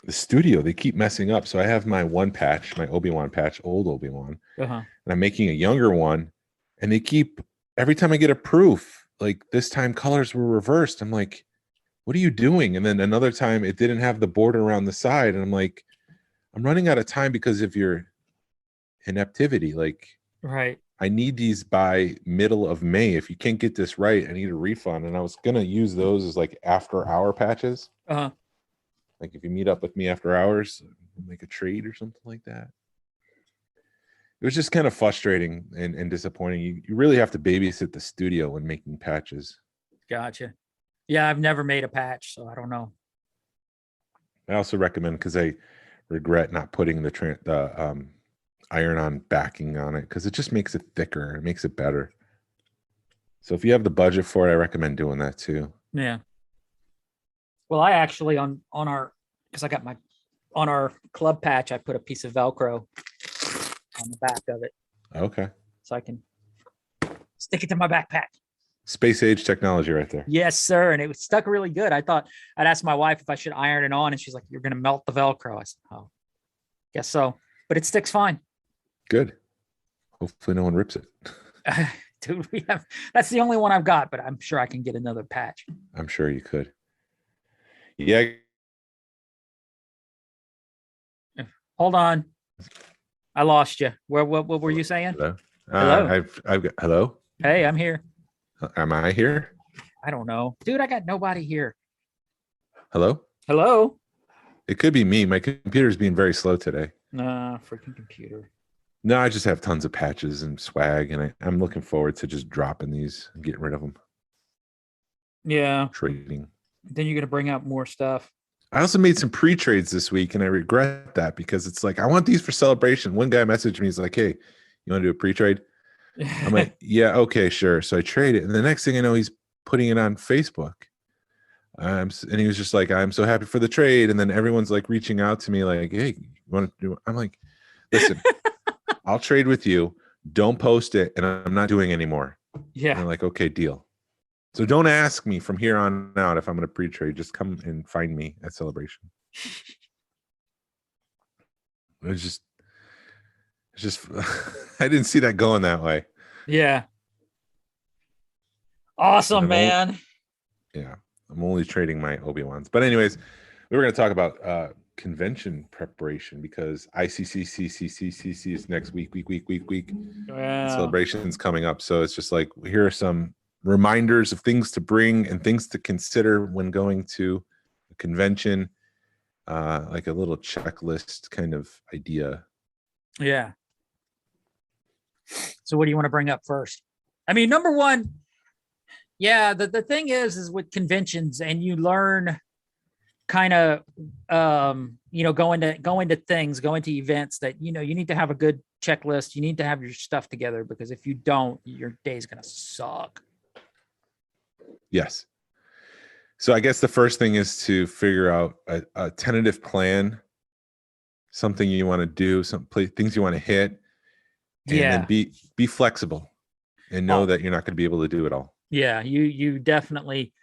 Speaker 5: studio. They keep messing up. So I have my one patch, my Obi-Wan patch, old Obi-Wan, and I'm making a younger one, and they keep, every time I get a proof, like this time colors were reversed. I'm like, what are you doing? And then another time it didn't have the border around the side, and I'm like, I'm running out of time because of your ineptivity. Like,
Speaker 4: right.
Speaker 5: I need these by middle of May. If you can't get this right, I need a refund. And I was gonna use those as like after hour patches. Like if you meet up with me after hours, make a trade or something like that. It was just kind of frustrating and disappointing. You really have to babysit the studio when making patches. Gotcha.
Speaker 4: Yeah, I've never made a patch, so I don't know.
Speaker 5: I also recommend, because I regret not putting the iron-on backing on it, because it just makes it thicker. It makes it better. So if you have the budget for it, I recommend doing that too.
Speaker 4: Yeah. Well, I actually on our club patch, I put a piece of Velcro on the back of it.
Speaker 5: Okay.
Speaker 4: So I can stick it to my backpack.
Speaker 5: Space age technology right there.
Speaker 4: Yes, sir. And it was stuck really good. I thought I'd ask my wife if I should iron it on, and she's like, "You're going to melt the Velcro." I said, "Oh, guess so." But it sticks fine.
Speaker 5: Good. Hopefully no one rips it.
Speaker 4: Dude, that's the only one I've got, but I'm sure I can get another patch.
Speaker 5: I'm sure you could. Yeah.
Speaker 4: Hold on. I lost you. What were you saying?
Speaker 5: Hello.
Speaker 4: Hello.
Speaker 5: I've got hello.
Speaker 4: Hey, I'm here.
Speaker 5: Am I here?
Speaker 4: I don't know. Dude, I got nobody here.
Speaker 5: Hello?
Speaker 4: Hello?
Speaker 5: It could be me. My computer's being very slow today.
Speaker 4: Nah, freaking computer.
Speaker 5: No, I just have tons of patches and swag, and I'm looking forward to just dropping these and getting rid of them.
Speaker 4: Yeah.
Speaker 5: Trading.
Speaker 4: Then you're going to bring out more stuff.
Speaker 5: I also made some pre-trades this week, and I regret that because it's like, I want these for celebration. One guy messaged me. He's like, "Hey, you want to do a pre-trade?" I'm like, "Yeah, okay, sure." So I trade it. And the next thing I know, he's putting it on Facebook. And he was just like, "I'm so happy for the trade." And then everyone's like reaching out to me like, "Hey, you want to do it?" I'm like, "Listen, I'll trade with you. Don't post it. And I'm not doing anymore."
Speaker 4: Yeah.
Speaker 5: And I'm like, "Okay, deal." So don't ask me from here on out if I'm going to pre-trade. Just come and find me at Celebration. It's just, I didn't see that going that way.
Speaker 4: Yeah. Awesome, man.
Speaker 5: Yeah. I'm only trading my Obi-Wans. But anyways, we were going to talk about convention preparation because ICCCCCCC is next week.
Speaker 4: Wow.
Speaker 5: Celebration's coming up. So it's just like, here are some reminders of things to bring and things to consider when going to a convention, like a little checklist kind of idea.
Speaker 4: Yeah. So what do you want to bring up first? I mean, number one, yeah, the thing is with conventions, and you learn kind of going to events that you need to have a good checklist. You need to have your stuff together, because if you don't, your day's gonna suck.
Speaker 5: Yes. So I guess the first thing is to figure out a tentative plan, something you want to do, things you want to hit, and then be flexible and know that you're not going to be able to do it all.
Speaker 4: Yeah, you definitely,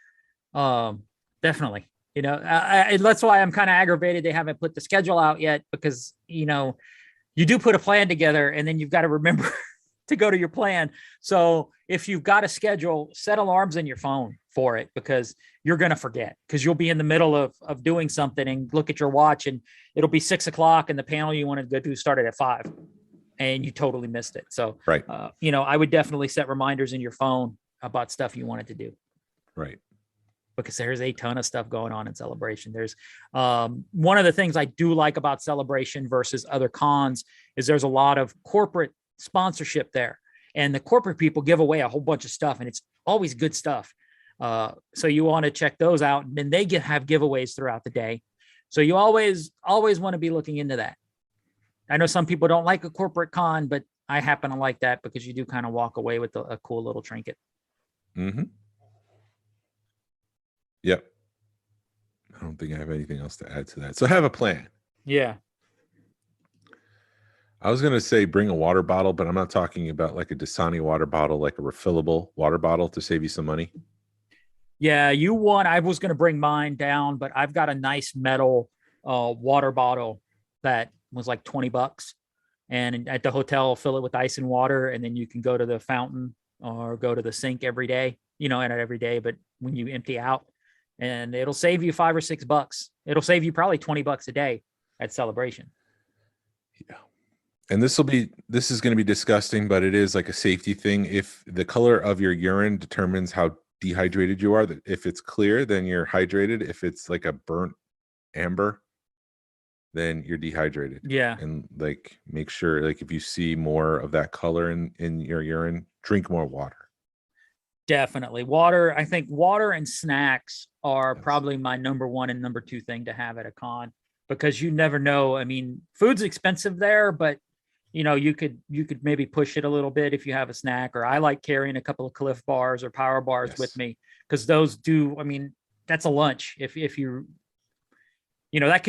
Speaker 4: definitely. That's why I'm kind of aggravated they haven't put the schedule out yet, because you do put a plan together, and then you've got to remember to go to your plan. So if you've got a schedule, set alarms in your phone for it, because you're going to forget, because you'll be in the middle of doing something and look at your watch, and it'll be 6 o'clock, and the panel you want to go to started at 5, and you totally missed it. So,
Speaker 5: right.
Speaker 4: I would definitely set reminders in your phone about stuff you wanted to do.
Speaker 5: Right.
Speaker 4: Because there's a ton of stuff going on in Celebration. There's one of the things I do like about Celebration versus other cons is there's a lot of corporate sponsorship there, and the corporate people give away a whole bunch of stuff, and it's always good stuff. So you want to check those out, and then they have giveaways throughout the day. So you always want to be looking into that. I know some people don't like a corporate con, but I happen to like that, because you do kind of walk away with a cool little trinket.
Speaker 5: Mm-hmm. Yep. I don't think I have anything else to add to that. So have a plan.
Speaker 4: Yeah.
Speaker 5: I was going to say bring a water bottle, but I'm not talking about like a Dasani water bottle, like a refillable water bottle to save you some money.
Speaker 4: Yeah, I was going to bring mine down, but I've got a nice metal water bottle that was like $20. And at the hotel, fill it with ice and water, and then you can go to the fountain or go to the sink every day, not every day, but when you empty out, and it'll save you $5 or $6. It'll save you probably $20 a day at Celebration.
Speaker 5: Yeah. And this is going to be disgusting, but it is like a safety thing. If the color of your urine determines how dehydrated you are, that if it's clear, then you're hydrated. If it's like a burnt amber, then you're dehydrated.
Speaker 4: Yeah.
Speaker 5: And like, make sure, like, if you see more of that color in your urine, drink more water.
Speaker 4: Definitely. Water. I think water and snacks are probably my number 1 and number 2 thing to have at a con, because you never know. I mean, food's expensive there, but you could maybe push it a little bit if you have a snack. Or I like carrying a couple of Cliff bars or Power bars with me, because those that's a lunch. If you that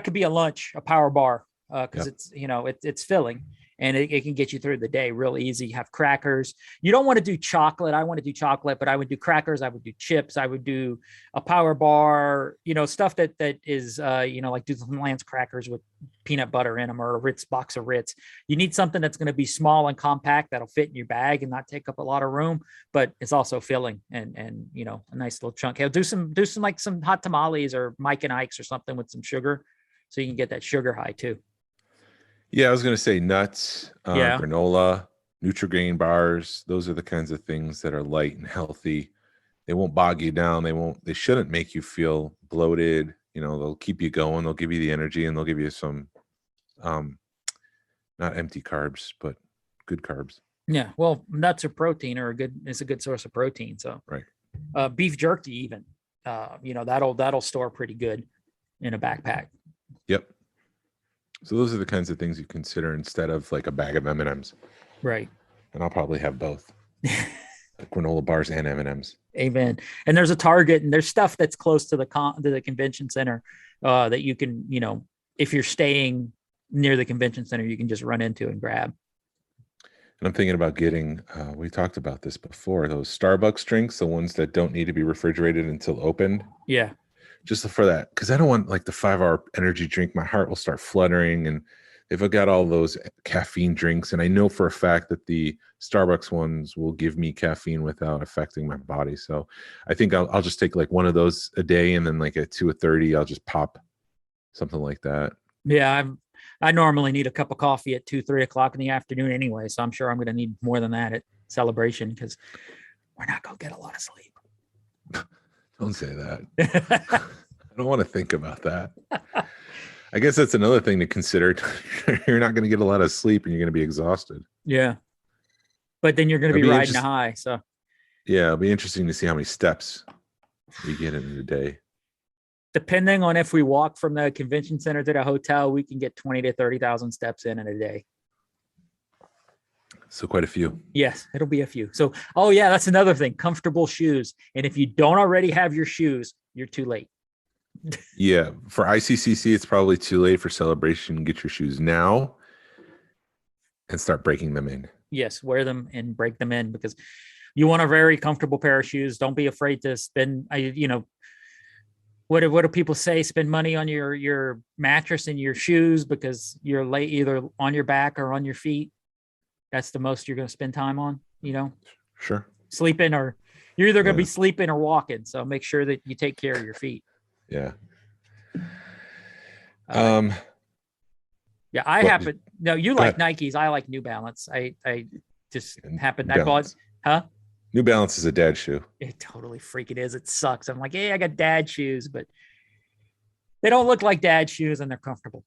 Speaker 4: could be a lunch, a Power bar, because it's it's filling. and it can get you through the day real easy. Have crackers. You don't want to do chocolate. I want to do chocolate, but I would do crackers. I would do chips. I would do a power bar, stuff that is, like do some Lance crackers with peanut butter in them, or a Ritz box of Ritz. You need something that's going to be small and compact that'll fit in your bag and not take up a lot of room, but it's also filling and a nice little chunk. Do some like some hot tamales or Mike and Ike's or something with some sugar, so you can get that sugar high too.
Speaker 5: Yeah, I was going to say nuts,
Speaker 4: Yeah.
Speaker 5: granola, Nutri-Grain bars. Those are the kinds of things that are light and healthy. They won't bog you down. They shouldn't make you feel bloated. They'll keep you going. They'll give you the energy, and they'll give you some, not empty carbs, but good carbs.
Speaker 4: Yeah. Well, nuts are protein, it's a good source of protein. So
Speaker 5: right.
Speaker 4: Beef jerky, even, that'll store pretty good in a backpack.
Speaker 5: Yep. So those are the kinds of things you consider instead of like a bag of M&Ms.
Speaker 4: Right.
Speaker 5: And I'll probably have both. Like granola bars and M&Ms.
Speaker 4: Amen. And there's a Target, and there's stuff that's close to the convention center that you can, if you're staying near the convention center, you can just run into and grab.
Speaker 5: And I'm thinking about getting, we talked about this before, those Starbucks drinks, the ones that don't need to be refrigerated until opened.
Speaker 4: Yeah.
Speaker 5: Just for that, because I don't want like the 5-hour energy drink. My heart will start fluttering. And if I got all those caffeine drinks, and I know for a fact that the Starbucks ones will give me caffeine without affecting my body. So I think I'll just take like one of those a day, and then like at 2:30, I'll just pop something like that.
Speaker 4: Yeah. I normally need a cup of coffee at 2-3 o'clock in the afternoon anyway. So I'm sure I'm going to need more than that at Celebration, because we're not going to get a lot of sleep.
Speaker 5: Don't say that. I don't want to think about that. I guess that's another thing to consider. You're not going to get a lot of sleep, and you're going to be exhausted.
Speaker 4: Yeah. But then you're going to be riding a high. So
Speaker 5: yeah, it'll be interesting to see how many steps you get in a day.
Speaker 4: Depending on if we walk from the convention center to the hotel, we can get 20 to 30,000 steps in a day.
Speaker 5: So quite a few.
Speaker 4: Yes, it'll be a few. So, oh yeah, that's another thing. Comfortable shoes. And if you don't already have your shoes, you're too late.
Speaker 5: Yeah. For ICCC, it's probably too late. For Celebration, get your shoes now and start breaking them in.
Speaker 4: Yes, wear them and break them in, because you want a very comfortable pair of shoes. Don't be afraid to spend, what do people say? Spend money on your mattress and your shoes, because you're late either on your back or on your feet. That's the most you're going to spend time on,
Speaker 5: Sure.
Speaker 4: Sleeping, or you're either going to be sleeping or walking. So make sure that you take care of your feet.
Speaker 5: Yeah.
Speaker 4: Yeah, I happen. No, you like Nikes. I like New Balance. I just happened. I bought, huh?
Speaker 5: New Balance is a dad shoe.
Speaker 4: It totally freaking is. It sucks. I'm like, hey, I got dad shoes, but they don't look like dad shoes, and they're comfortable.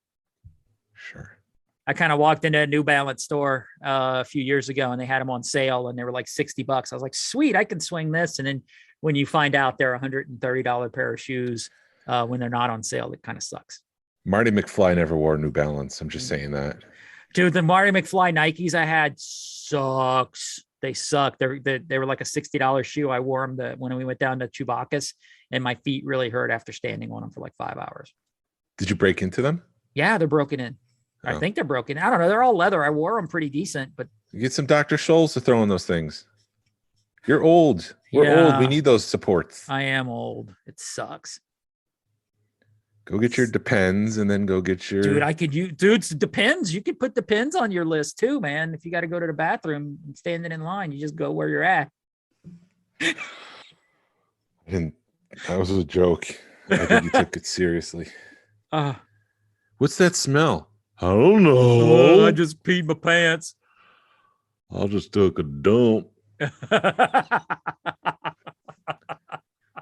Speaker 5: Sure.
Speaker 4: I kind of walked into a New Balance store a few years ago, and they had them on sale, and they were like $60. I was like, sweet, I can swing this. And then when you find out they're $130 pair of shoes when they're not on sale, it kind of sucks.
Speaker 5: Marty McFly never wore New Balance. I'm just saying that.
Speaker 4: Dude, the Marty McFly Nikes I had sucks. They suck. They were like a $60 shoe. I wore them when we went down to Chewbacca's, and my feet really hurt after standing on them for like 5 hours.
Speaker 5: Did you break into them?
Speaker 4: Yeah, they're broken in.
Speaker 5: Oh.
Speaker 4: I think they're broken. I don't know. They're all leather. I wore them pretty decent, but
Speaker 5: you get some Dr. Scholl's to throw in those things. You're old. We're old. We need those supports.
Speaker 4: I am old. It sucks.
Speaker 5: Go get your Depends, and then go get your.
Speaker 4: Dude, it depends. You could put Depends on your list too, man. If you got to go to the bathroom and standing in line, you just go where you're at.
Speaker 5: That was a joke. I think you took it seriously. What's that smell? I don't know.
Speaker 4: I just peed my pants.
Speaker 5: I just took a dump.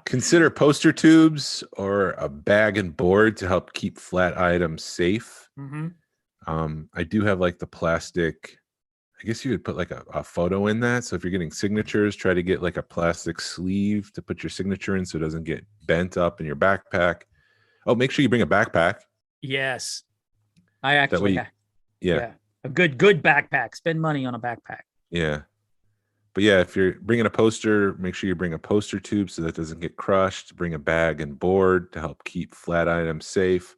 Speaker 5: Consider poster tubes or a bag and board to help keep flat items safe.
Speaker 4: Mm-hmm.
Speaker 5: I do have like the plastic. I guess you would put like a photo in that. So if you're getting signatures, try to get like a plastic sleeve to put your signature in so it doesn't get bent up in your backpack. Oh, make sure you bring a backpack.
Speaker 4: Yes. I actually,
Speaker 5: yeah.
Speaker 4: A good backpack. Spend money on a backpack.
Speaker 5: Yeah. But yeah, if you're bringing a poster, make sure you bring a poster tube so that doesn't get crushed. Bring a bag and board to help keep flat items safe.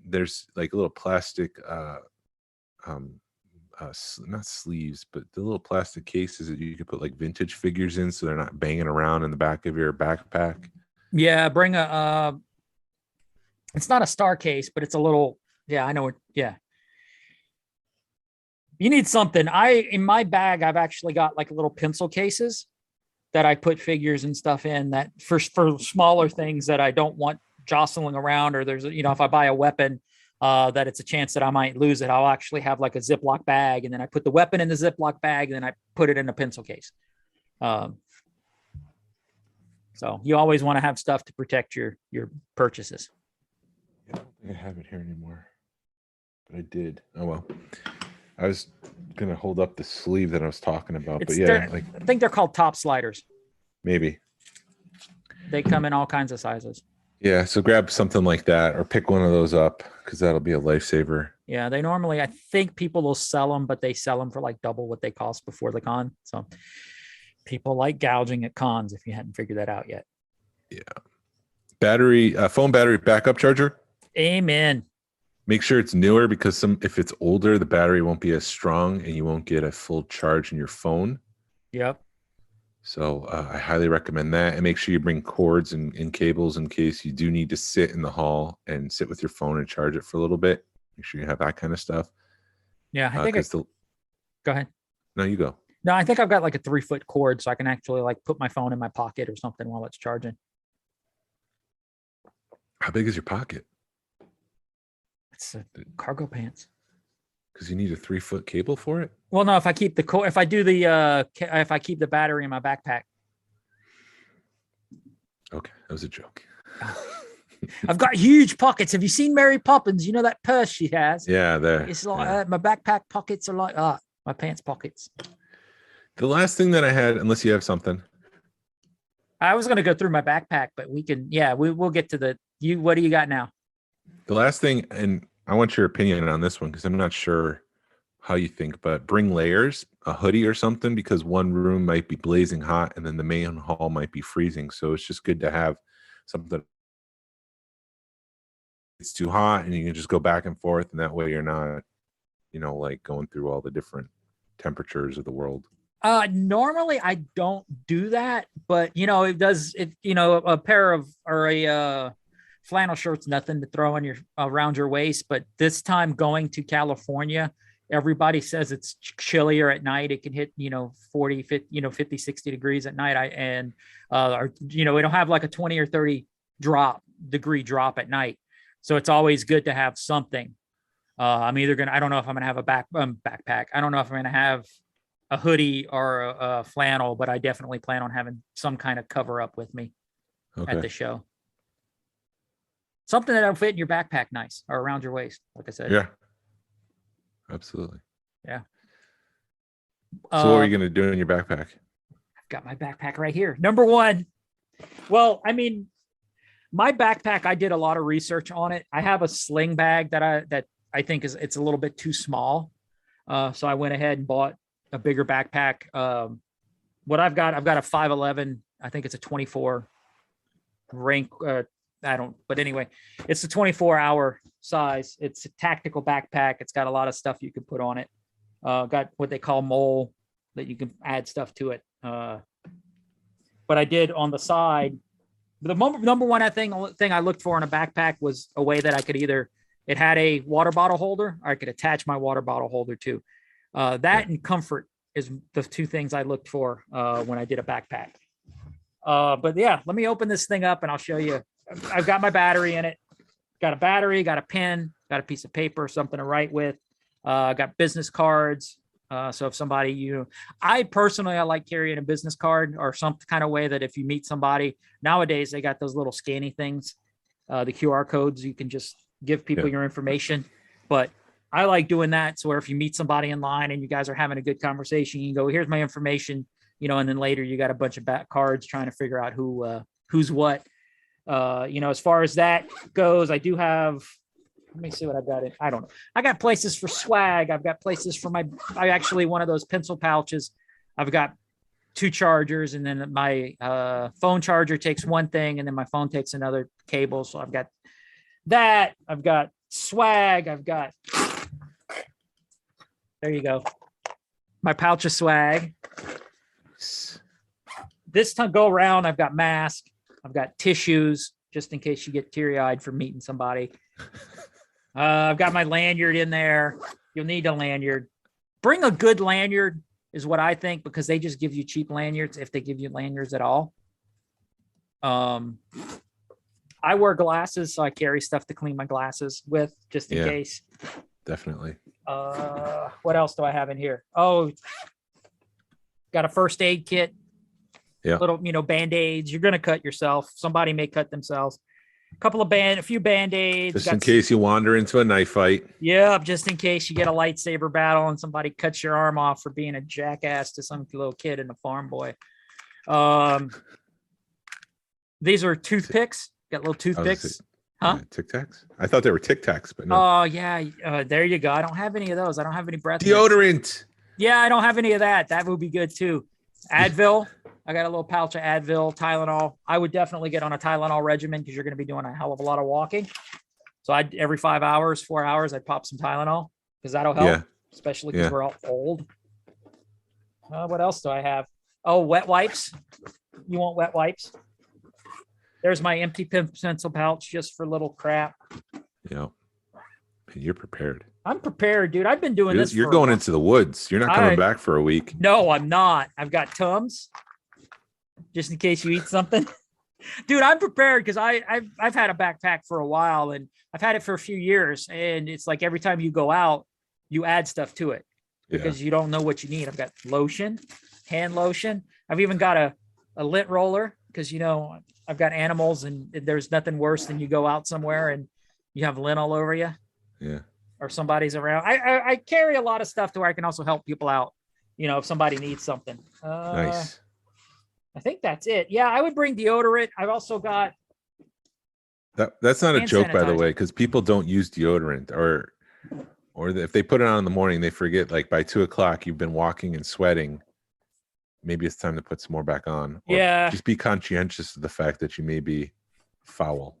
Speaker 5: There's like a little plastic not sleeves, but the little plastic cases that you could put like vintage figures in, so they're not banging around in the back of your backpack.
Speaker 4: Yeah, bring a. It's not a star case, but it's a little. Yeah, I know what. Yeah, you need something. In my bag, I've actually got like little pencil cases that I put figures and stuff in. That for smaller things that I don't want jostling around, or there's if I buy a weapon. That it's a chance that I might lose it. I'll actually have like a Ziploc bag, and then I put the weapon in the Ziploc bag, and then I put it in a pencil case. So you always want to have stuff to protect your purchases.
Speaker 5: I don't think I have it here anymore, but I did. Oh well. I was gonna hold up the sleeve that I was talking about, but yeah,
Speaker 4: I think they're called top sliders.
Speaker 5: Maybe
Speaker 4: they come in all kinds of sizes.
Speaker 5: Yeah, so grab something like that or pick one of those up because that'll be a lifesaver.
Speaker 4: Yeah, they normally, I think people will sell them, but they sell them for like double what they cost before the con. So people like gouging at cons if you hadn't figured that out yet.
Speaker 5: Yeah. Phone battery backup charger.
Speaker 4: Amen.
Speaker 5: Make sure it's newer because if it's older, the battery won't be as strong and you won't get a full charge in your phone.
Speaker 4: Yep.
Speaker 5: So I highly recommend that, and make sure you bring cords and cables in case you do need to sit in the hall and sit with your phone and charge it for a little bit. Make sure you have that kind of stuff.
Speaker 4: Yeah, I think go ahead.
Speaker 5: No, you go.
Speaker 4: No, I think I've got like a 3-foot cord, so I can actually like put my phone in my pocket or something while it's charging.
Speaker 5: How big is your pocket?
Speaker 4: It's cargo pants.
Speaker 5: Because you need a 3-foot cable for it.
Speaker 4: Well, no, if I keep if I keep the battery in my backpack.
Speaker 5: Okay, that was a joke.
Speaker 4: I've got huge pockets. Have you seen Mary Poppins? You know that purse she has?
Speaker 5: Yeah, there.
Speaker 4: It's like my backpack pockets are like my pants pockets.
Speaker 5: The last thing that I had, unless you have something.
Speaker 4: I was going to go through my backpack, but we'll get to what do you got now?
Speaker 5: The last thing, and I want your opinion on this one because I'm not sure how you think, but bring layers, a hoodie or something, because one room might be blazing hot and then the main hall might be freezing. So it's just good to have something. It's too hot and you can just go back and forth, and that way you're not, like going through all the different temperatures of the world.
Speaker 4: Normally I don't do that, but it does. A pair of or a flannel shirt's nothing to throw on around your waist. But this time going to California, everybody says it's chillier at night. It can hit 40, 50, 60 degrees at night. We don't have like a 20 or 30 degree drop at night. So it's always good to have something. I don't know if I'm going to have a backpack. I don't know if I'm going to have a hoodie or a flannel, but I definitely plan on having some kind of cover up with me at the show. Something that'll fit in your backpack nice or around your waist, like I said.
Speaker 5: Yeah, absolutely.
Speaker 4: Yeah.
Speaker 5: So what are you going to do in your backpack?
Speaker 4: I've got my backpack right here. Number one. Well, my backpack, I did a lot of research on it. I have a sling bag that I think it's a little bit too small. So I went ahead and bought a bigger backpack. What I've got a 5'11". I think it's a 24 rank. But anyway, it's a 24-hour size. It's a tactical backpack. It's got a lot of stuff you can put on it. Got what they call mole that you can add stuff to it. But I did on the side. The number one thing I looked for in a backpack was a way that I could it had a water bottle holder, or I could attach my water bottle holder to. That and comfort is the two things I looked for when I did a backpack. But yeah, let me open this thing up and I'll show you. I've got my battery in it. Got a battery, got a pen, got a piece of paper, something to write with. Got business cards. So if somebody, I like carrying a business card or some kind of way that if you meet somebody nowadays, they got those little scanny things, the QR codes, you can just give people your information. But I like doing that. So where if you meet somebody in line and you guys are having a good conversation, you can go, here's my information, and then later you got a bunch of cards trying to figure out who's what. As far as that goes, I do have, let me see what I've got in. I don't know. I got places for swag. I've got places for one of those pencil pouches. I've got 2 chargers, and then my phone charger takes one thing, and then my phone takes another cable. So I've got that. I've got swag. I've got There you go. My pouch of swag. This time go around, I've got mask. I've got tissues just in case you get teary-eyed from meeting somebody. I've got my lanyard in there. You'll need a lanyard. Bring a good lanyard is what I think, because they just give you cheap lanyards if they give you lanyards at all. I wear glasses, so I carry stuff to clean my glasses with just in case.
Speaker 5: Definitely.
Speaker 4: What else do I have in here? Oh, got a first aid kit.
Speaker 5: Yeah.
Speaker 4: Little, Band-Aids. You're going to cut yourself. Somebody may cut themselves. A few Band-Aids.
Speaker 5: Just in case you wander into a knife fight.
Speaker 4: Yeah, just in case you get a lightsaber battle and somebody cuts your arm off for being a jackass to some little kid and a farm boy. These are toothpicks. Got little toothpicks. Huh?
Speaker 5: Tic Tacs? I thought they were Tic Tacs, but no.
Speaker 4: Oh, yeah. There you go. I don't have any of those. I don't have any breath mints.
Speaker 5: Deodorant.
Speaker 4: Yeah, I don't have any of that. That would be good too. Advil. I got a little pouch of Advil, Tylenol. I would definitely get on a Tylenol regimen because you're going to be doing a hell of a lot of walking. So every 5 hours, 4 hours, I'd pop some Tylenol because that'll help, especially because we're all old. What else do I have? Oh, wet wipes. You want wet wipes? There's my empty pencil pouch just for little crap.
Speaker 5: Yeah. You're prepared.
Speaker 4: I'm prepared, dude. I've been doing this.
Speaker 5: You're going into the woods. You're not coming back for a week.
Speaker 4: No, I'm not. I've got Tums just in case you eat something. Dude, I'm prepared because I've had a backpack for a while and I've had it for a few years. And it's like every time you go out, you add stuff to it because you don't know what you need. I've got lotion, hand lotion. I've even got a lint roller because, I've got animals and there's nothing worse than you go out somewhere and you have lint all over you.
Speaker 5: Yeah.
Speaker 4: Or somebody's around. I carry a lot of stuff to where I can also help people out, if somebody needs something.
Speaker 5: Nice.
Speaker 4: I think that's it. Yeah, I would bring deodorant. I've also got
Speaker 5: that's not a joke,
Speaker 4: sanitizer.
Speaker 5: by the way, because people don't use deodorant or if they put it on in the morning, they forget like by 2:00 you've been walking and sweating. Maybe it's time to put some more back on. Or just be conscientious of the fact that you may be foul.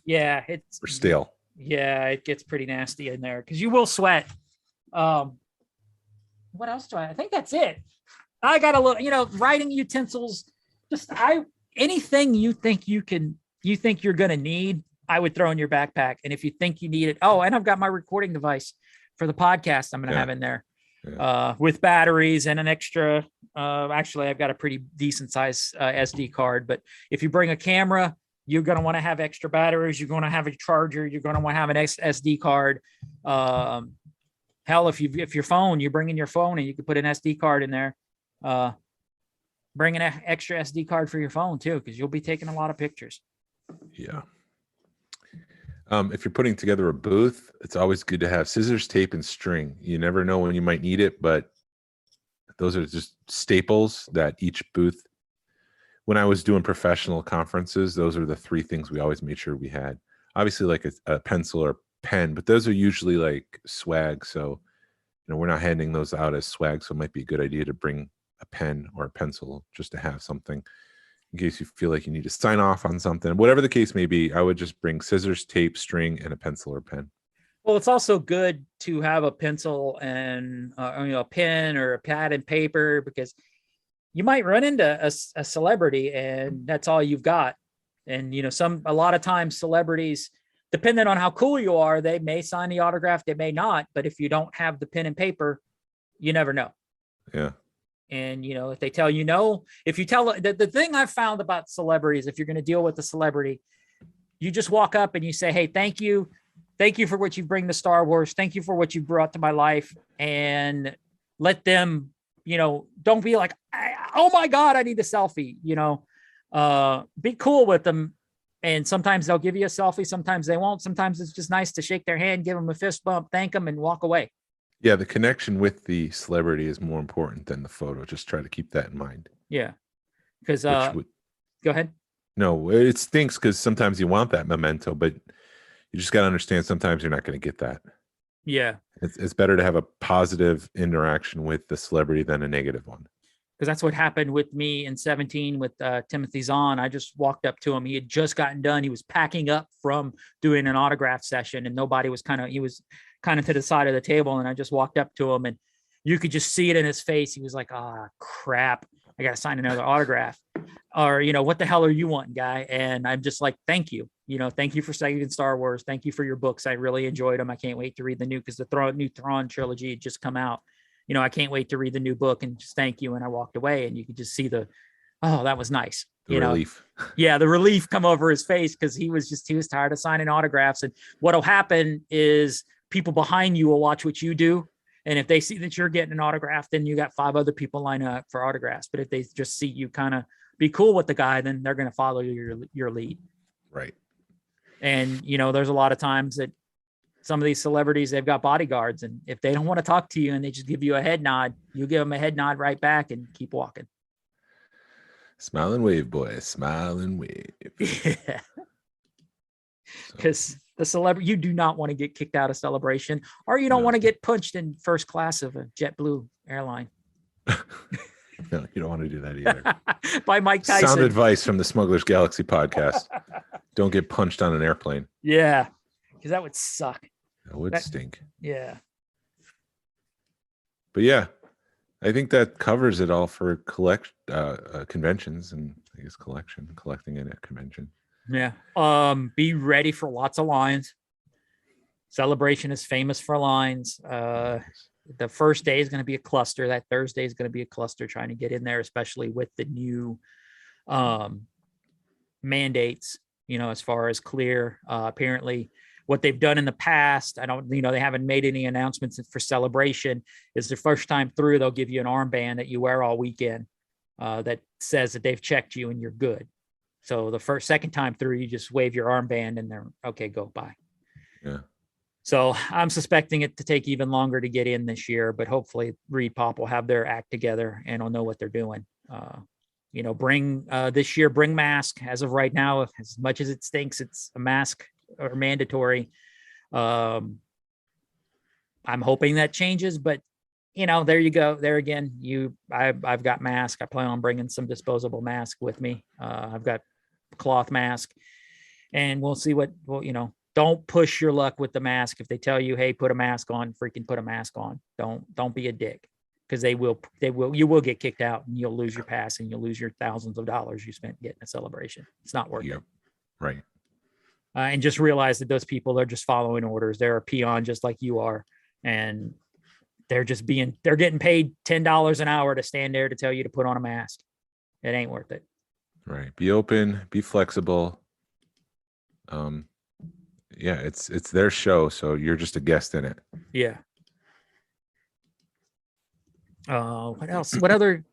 Speaker 4: Yeah,
Speaker 5: or stale.
Speaker 4: Yeah, it gets pretty nasty in there because you will sweat. What else do I think that's it. I got a little, writing utensils, anything you think you're going to need, I would throw in your backpack. And if you think you need it. Oh, and I've got my recording device for the podcast I'm going to have in there with batteries and an extra. Actually, I've got a pretty decent size SD card, but if you bring a camera, you're going to want to have extra batteries. You're going to have a charger. You're going to want to have an SD card. Hell, if your phone, you bring in your phone and you can put an SD card in there. Bring an extra SD card for your phone too, because you'll be taking a lot of pictures.
Speaker 5: Yeah. If you're putting together a booth, it's always good to have scissors, tape, and string. You never know when you might need it, but those are just staples that each booth. When I was doing professional conferences, those are the three things we always made sure we had. Obviously, like a pencil or pen, but those are usually like swag. So, we're not handing those out as swag. So it might be a good idea to bring a pen or a pencil just to have something in case you feel like you need to sign off on something. Whatever the case may be, I would just bring scissors, tape, string, and a pencil or pen.
Speaker 4: Well, it's also good to have a pencil and a pen or a pad and paper because you might run into a celebrity and that's all you've got. And, a lot of times celebrities, depending on how cool you are, they may sign the autograph, they may not. But if you don't have the pen and paper, you never know.
Speaker 5: Yeah.
Speaker 4: And, if they tell you no, if you tell the thing I've found about celebrities, if you're going to deal with a celebrity, you just walk up and you say, hey, thank you. Thank you for what you bring to Star Wars. Thank you for what you brought to my life. And let them, don't be like, oh my God, I need a selfie, be cool with them. And sometimes they'll give you a selfie. Sometimes they won't. Sometimes it's just nice to shake their hand, give them a fist bump, thank them and walk away.
Speaker 5: Yeah. The connection with the celebrity is more important than the photo. Just try to keep that in mind.
Speaker 4: Yeah. Because, go ahead.
Speaker 5: No, it stinks because sometimes you want that memento, but you just got to understand sometimes you're not going to get that.
Speaker 4: Yeah.
Speaker 5: It's better to have a positive interaction with the celebrity than a negative one.
Speaker 4: Because that's what happened with me in 2017 with Timothy Zahn. I just walked up to him. He had just gotten done. He was packing up from doing an autograph session and he was kind of to the side of the table. And I just walked up to him and you could just see it in his face. He was like, "Ah, crap, I got to sign another autograph," or, "What the hell are you wanting, guy?" And I'm just like, "Thank you. Thank you for saving Star Wars. Thank you for your books. I really enjoyed them. I can't wait to read the new, because the new Thrawn trilogy had just come out. I can't wait to read the new book, and just thank you." And I walked away, and you could just see oh, that was nice.
Speaker 5: The relief.
Speaker 4: Yeah, the relief come over his face, because he was tired of signing autographs. And what'll happen is people behind you will watch what you do. And if they see that you're getting an autograph, then you got 5 other people lining up for autographs. But if they just see you kind of be cool with the guy, then they're going to follow your lead.
Speaker 5: Right.
Speaker 4: And, there's a lot of times that some of these celebrities, they've got bodyguards. And if they don't want to talk to you and they just give you a head nod, you give them a head nod right back and keep walking.
Speaker 5: Smile and wave, boys. Smile and wave.
Speaker 4: Yeah. Because the celebrity, you do not want to get kicked out of Celebration, or you don't want to get punched in first class of a JetBlue airline.
Speaker 5: No, you don't want to do that either.
Speaker 4: By Mike Tyson.
Speaker 5: Sound advice from the Smugglers Galaxy podcast. Don't get punched on an airplane.
Speaker 4: Yeah, because that would suck.
Speaker 5: That would stink.
Speaker 4: Yeah.
Speaker 5: But yeah, I think that covers it all for conventions, and I guess collecting it at convention.
Speaker 4: Yeah. Be ready for lots of lines. Celebration is famous for lines. The first day is going to be a cluster. That Thursday is going to be a cluster trying to get in there, especially with the new mandates, as far as clear. Apparently what they've done in the past, they haven't made any announcements for Celebration, is the first time through, they'll give you an armband that you wear all weekend that says that they've checked you and you're good. So the second time through, you just wave your armband and they're okay, go bye. Yeah. So I'm suspecting it to take even longer to get in this year, but hopefully Reed Pop will have their act together and will know what they're doing. Bring this year, bring mask. As of right now, as much as it stinks, it's a mask or mandatory. I'm hoping that changes, but there you go. There again, I've got mask. I plan on bringing some disposable mask with me. I've got cloth mask, and we'll see don't push your luck with the mask. If they tell you, hey, put a mask on, freaking put a mask on. Don't be a dick, because you will get kicked out and you'll lose your pass and you'll lose your thousands of dollars you spent getting a Celebration. It's not worth it.
Speaker 5: Right.
Speaker 4: And just realize that those people are just following orders. They're a peon just like you are. And they're getting paid $10 an hour to stand there to tell you to put on a mask. It ain't worth it.
Speaker 5: Right. Be open, be flexible. Yeah, it's their show, so you're just a guest in it.
Speaker 4: Yeah. What else? What other?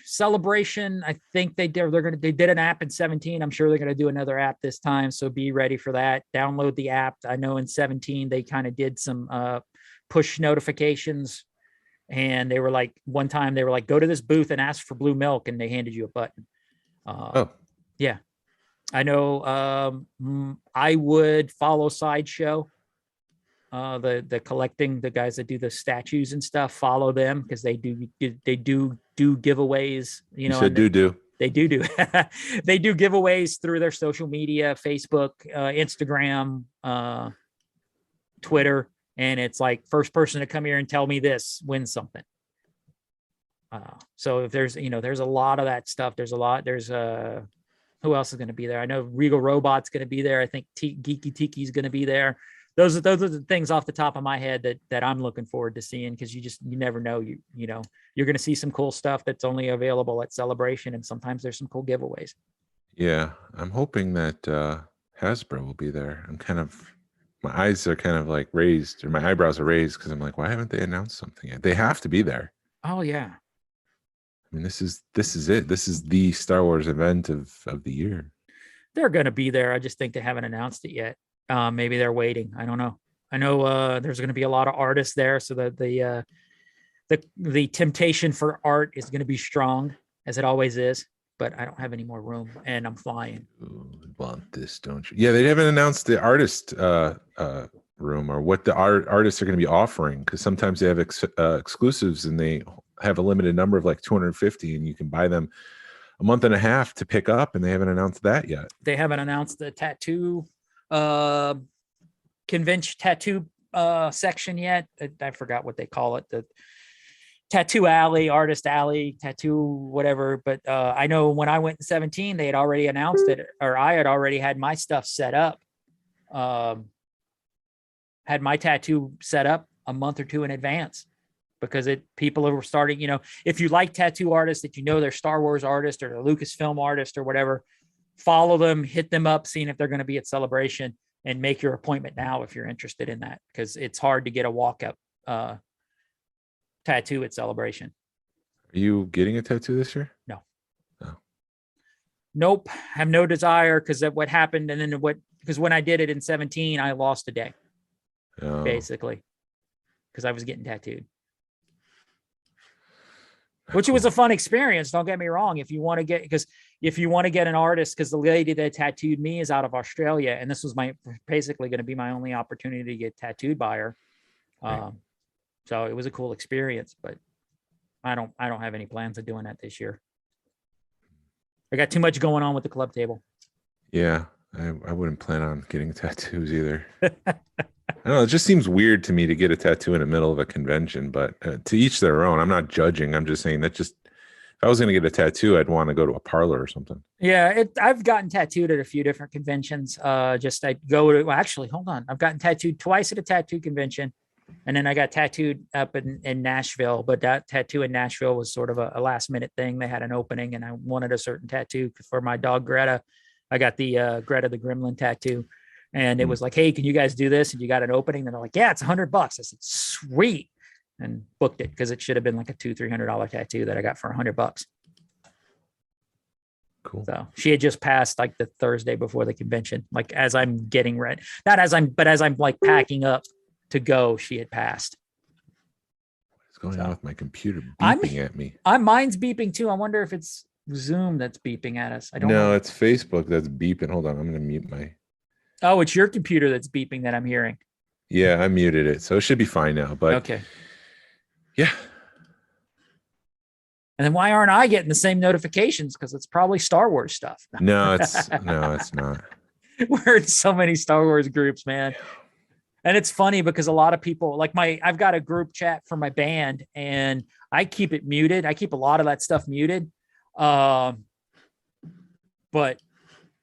Speaker 4: Celebration. I think they did an app in 17. I'm sure they're gonna do another app this time. So be ready for that. Download the app. I know in 17 they kind of did some push notifications, and they were like, one time they were like, go to this booth and ask for blue milk, and they handed you a button. Yeah. I know I would follow Sideshow. The collecting, the guys that do the statues and stuff, follow them, because they do giveaways.
Speaker 5: You said do.
Speaker 4: They do they do giveaways through their social media, Facebook, Instagram, Twitter, and it's like, first person to come here and tell me this wins something. So if there's a lot of that stuff. There's who else is going to be there? I know Regal Robot's going to be there. I think Geeky Tiki's going to be there. Those are the things off the top of my head that I'm looking forward to seeing, because you never know. You're going to see some cool stuff that's only available at Celebration, and sometimes there's some cool giveaways.
Speaker 5: Yeah, I'm hoping that Hasbro will be there. My eyes are kind of like raised, or my eyebrows are raised, because I'm like, why haven't they announced something yet? They have to be there.
Speaker 4: Oh yeah.
Speaker 5: I mean, this is it. This is the Star Wars event of the year.
Speaker 4: They're going to be there. I just think they haven't announced it yet. Maybe they're waiting. I don't know. I know there's going to be a lot of artists there, so that the temptation for art is going to be strong, as it always is. But I don't have any more room, and I'm flying.
Speaker 5: Ooh, want this, don't you? Yeah, they haven't announced the artist room, or what the artists are going to be offering, because sometimes they have exclusives, and they have a limited number of like 250, and you can buy them a month and a half to pick up, and they haven't announced that yet.
Speaker 4: They haven't announced the tattoo convention tattoo section yet. I forgot what they call it. The tattoo alley, artist alley, tattoo, whatever. But I know when I went in 17, they had already announced it, or I had already had my stuff set up. Had my tattoo set up a month or two in advance because people were starting, if you like tattoo artists that they're Star Wars artist or the Lucasfilm artist or whatever, follow them, hit them up, seeing if they're going to be at Celebration, and make your appointment now if you're interested in that, because it's hard to get a walk-up tattoo at Celebration.
Speaker 5: Are you getting a tattoo this year?
Speaker 4: No.
Speaker 5: Oh.
Speaker 4: Nope. Have no desire, because of what happened. And then because when I did it in 17, I lost a day, basically, because I was getting tattooed. Which was a fun experience. Don't get me wrong. If you want to get an artist, because the lady that tattooed me is out of Australia, and this was basically going to be my only opportunity to get tattooed by her. Right. So it was a cool experience, but I don't have any plans of doing that this year. I got too much going on with the club table.
Speaker 5: Yeah, I wouldn't plan on getting tattoos either. I don't know. It just seems weird to me to get a tattoo in the middle of a convention, but to each their own. I'm not judging. I'm just saying that if I was going to get a tattoo, I'd want to go to a parlor or something. Yeah,
Speaker 4: I've gotten tattooed at a few different conventions. I'd go to, actually, hold on. I've gotten tattooed twice at a tattoo convention, and then I got tattooed up in Nashville. But that tattoo in Nashville was sort of a last minute thing. They had an opening, and I wanted a certain tattoo for my dog Greta. I got the Greta the Gremlin tattoo. And it was like, hey, can you guys do this? And you got an opening. And they're like, yeah, it's $100. I said, sweet. And booked it, because it should have been like a $200-300 tattoo that I got for $100.
Speaker 5: Cool.
Speaker 4: So she had just passed like the Thursday before the convention. Like as I'm getting ready, as I'm like packing up to go, she had passed.
Speaker 5: What's going on with my computer beeping at me?
Speaker 4: Mine's beeping too. I wonder if it's Zoom that's beeping at us. I don't know.
Speaker 5: No, it's Facebook that's beeping. Hold on. I'm going to mute my.
Speaker 4: Oh, it's your computer that's beeping that I'm hearing.
Speaker 5: Yeah, I muted it, so it should be fine now. But
Speaker 4: okay.
Speaker 5: Yeah.
Speaker 4: And then why aren't I getting the same notifications? Because it's probably Star Wars stuff.
Speaker 5: No, it's not.
Speaker 4: We're in so many Star Wars groups, man. And it's funny because a lot of people like I've got a group chat for my band, and I keep it muted. I keep a lot of that stuff muted. But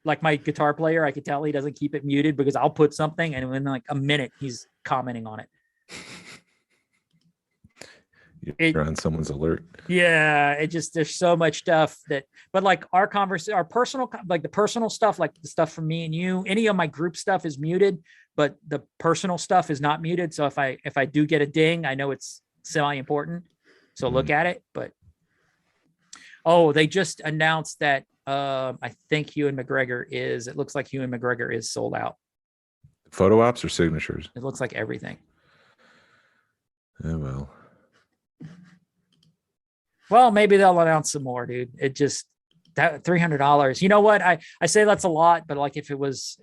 Speaker 4: like my guitar player, I could tell he doesn't keep it muted, because I'll put something and in like a minute he's commenting on it.
Speaker 5: You're on someone's alert.
Speaker 4: Yeah, there's so much stuff but like our personal, like the personal stuff, like the stuff from me and you, any of my group stuff is muted, but the personal stuff is not muted. So if I do get a ding, I know it's semi-important. So look at it. But they just announced that I think Ewan McGregor it looks like Ewan McGregor is sold out.
Speaker 5: Photo ops or signatures?
Speaker 4: It looks like everything.
Speaker 5: Oh, well.
Speaker 4: Well, maybe they'll announce some more, dude. It just that $300. You know what? I say that's a lot, but like if it was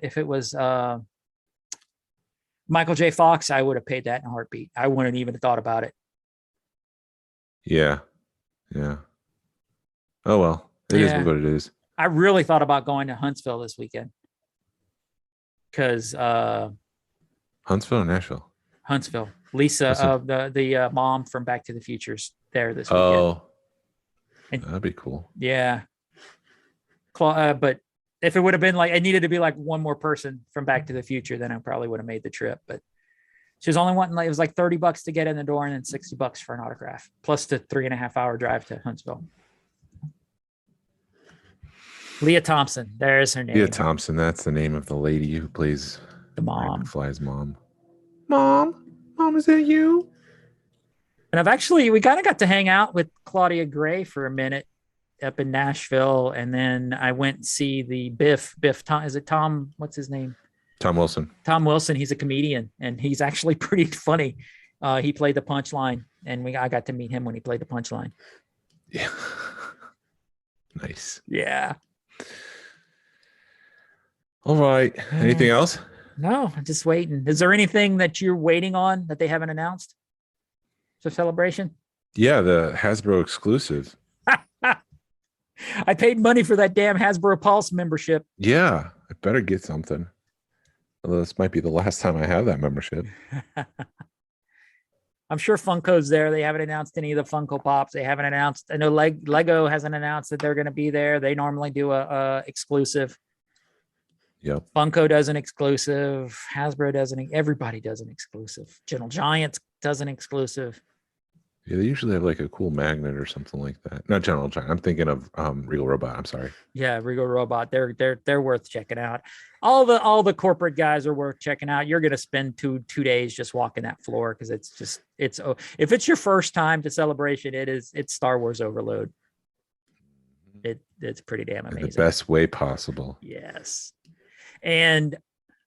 Speaker 4: Michael J. Fox, I would have paid that in a heartbeat. I wouldn't even have thought about it.
Speaker 5: Yeah. Yeah. Oh well. It is what it is.
Speaker 4: I really thought about going to Huntsville this weekend. Because
Speaker 5: Huntsville or Nashville?
Speaker 4: Huntsville. Lisa, the mom from Back to the Future's there this weekend.
Speaker 5: Oh. That'd be cool.
Speaker 4: Yeah. But if it would have been like, it needed to be like one more person from Back to the Future, then I probably would have made the trip. But she was only wanting, it was like $30 to get in the door and then $60 for an autograph, plus the 3.5-hour drive to Huntsville. Leah Thompson. There's her name.
Speaker 5: Leah Thompson. That's the name of the lady who plays
Speaker 4: the mom.
Speaker 5: Fly's mom. Mom, is that you?
Speaker 4: And we kind of got to hang out with Claudia Gray for a minute up in Nashville. And then I went and see the Biff Tom. Is it Tom? What's his name?
Speaker 5: Tom Wilson.
Speaker 4: Tom Wilson. He's a comedian and he's actually pretty funny. He played the Punchline, and I got to meet him when he played the Punchline.
Speaker 5: Yeah. Nice.
Speaker 4: Yeah.
Speaker 5: All right. Anything else?
Speaker 4: No, I'm just waiting. Is there anything that you're waiting on that they haven't announced for Celebration?
Speaker 5: Yeah, the Hasbro exclusive.
Speaker 4: I paid money for that damn Hasbro Pulse membership.
Speaker 5: Yeah, I better get something. Although this might be the last time I have that membership.
Speaker 4: I'm sure Funko's there. They haven't announced any of the Funko Pops. They haven't announced. I know Lego hasn't announced that they're going to be there. They normally do a exclusive.
Speaker 5: Yep.
Speaker 4: Funko does an exclusive. Hasbro does an. Everybody does an exclusive. Gentle Giants does an exclusive.
Speaker 5: Yeah, they usually have like a cool magnet or something like that. Not General Giant. I'm thinking of Regal Robot. I'm sorry.
Speaker 4: Yeah, Regal Robot. They're worth checking out. All the corporate guys are worth checking out. You're gonna spend two days just walking that floor because it's if it's your first time to Celebration, it's Star Wars overload. It's pretty damn amazing.
Speaker 5: In the best way possible.
Speaker 4: Yes. And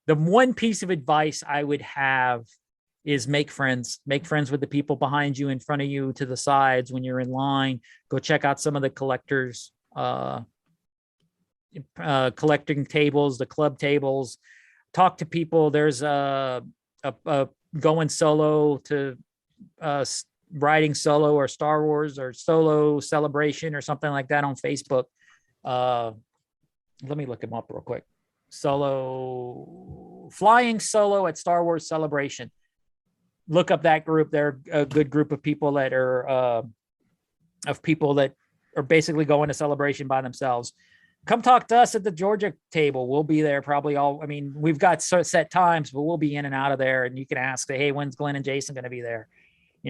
Speaker 4: the one piece of advice I would have is make friends with the people behind you, in front of you, to the sides when you're in line. Go check out some of the collectors, collecting tables, the club tables. Talk to people. There's a going solo to riding solo or Star Wars or solo celebration or something like that on Facebook. Let me look them up real quick. Flying solo at Star Wars Celebration. Look up that group. They're a good group of people that are basically going to Celebration by themselves. Come talk to us at the Georgia table. We'll be there probably we've got set times, but we'll be in and out of there. And you can ask, hey, when's Glen and Jason going to be there?
Speaker 5: If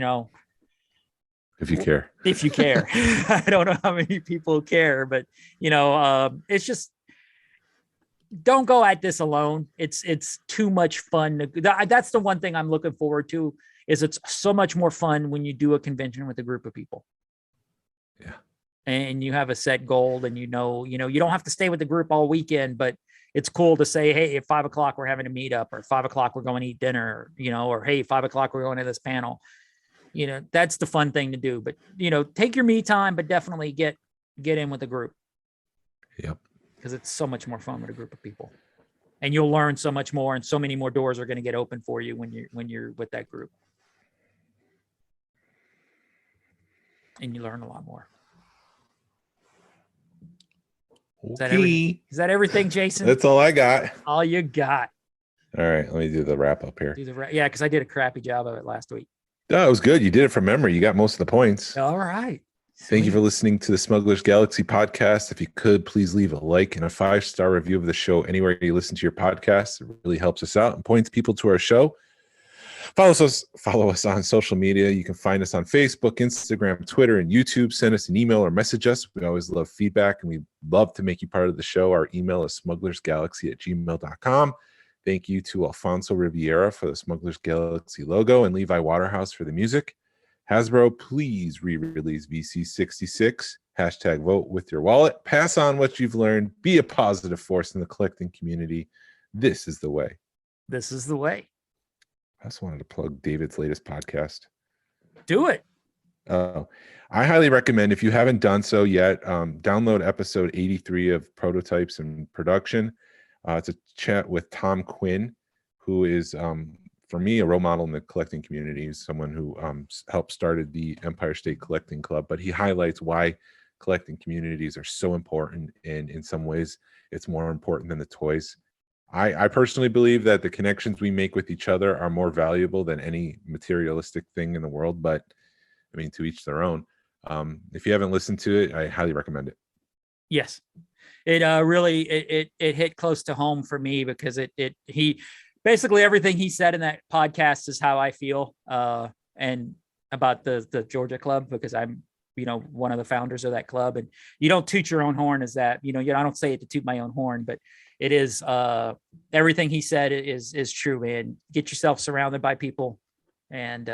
Speaker 5: you care.
Speaker 4: If you care. I don't know how many people care, but it's just, don't go at this alone. It's too much fun. That's the one thing I'm looking forward to, is it's so much more fun when you do a convention with a group of people.
Speaker 5: Yeah.
Speaker 4: And you have a set goal, and you don't have to stay with the group all weekend, but it's cool to say, hey, at 5:00 we're having a meetup, or 5:00 we're going to eat dinner, or hey, 5:00 we're going to this panel. That's the fun thing to do. But take your me time, but definitely get in with the group.
Speaker 5: Yep.
Speaker 4: Because it's so much more fun with a group of people, and you'll learn so much more, and so many more doors are going to get open for you when you're with that group, and you learn a lot more.
Speaker 5: Okay.
Speaker 4: Is that everything, Jason?
Speaker 5: That's all I got.
Speaker 4: All you got.
Speaker 5: All right, let me do the wrap up here.
Speaker 4: Yeah, because I did a crappy job of it last week.
Speaker 5: No, it was good. You did it from memory. You got most of the points.
Speaker 4: All right.
Speaker 5: Thank you for listening to the Smuggler's Galaxy podcast. If you could, please leave a like and a 5-star review of the show anywhere you listen to your podcast. It really helps us out and points people to our show. Follow us on social media. You can find us on Facebook, Instagram, Twitter, and YouTube. Send us an email or message us. We always love feedback, and we love to make you part of the show. Our email is smugglersgalaxy@gmail.com. Thank you to Alfonso Riviera for the Smuggler's Galaxy logo and Levi Waterhouse for the music. Hasbro, please re-release VC66. #vote with your wallet. Pass on what you've learned. Be a positive force in the collecting community. This is the way.
Speaker 4: This is the way.
Speaker 5: I just wanted to plug David's latest podcast.
Speaker 4: Do it.
Speaker 5: I highly recommend, if you haven't done so yet, download episode 83 of Prototypes and Production. It's a chat with Tom Quinn, who is, for me, a role model in the collecting community. He's someone who helped started the Empire State Collecting Club, but he highlights why collecting communities are so important, and in some ways it's more important than the toys. I personally believe that the connections we make with each other are more valuable than any materialistic thing in the world, but I mean, to each their own. If you haven't listened to it, I highly recommend it.
Speaker 4: Yes. It really it hit close to home for me, because he basically, everything he said in that podcast is how I feel, and about the Georgia club, because I'm one of the founders of that club. And you don't toot your own horn, as that, I don't say it to toot my own horn, but it is, everything he said is true, man. Get yourself surrounded by people, and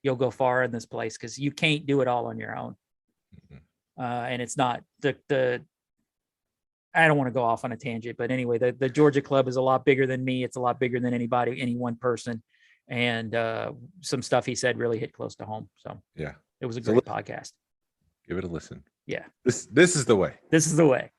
Speaker 4: you'll go far in this place, because you can't do it all on your own. And it's not I don't want to go off on a tangent, but anyway, the Georgia club is a lot bigger than me. It's a lot bigger than any one person. And some stuff he said really hit close to home. So
Speaker 5: yeah,
Speaker 4: it was a great podcast.
Speaker 5: Give it a listen.
Speaker 4: Yeah.
Speaker 5: This is the way.
Speaker 4: This is the way.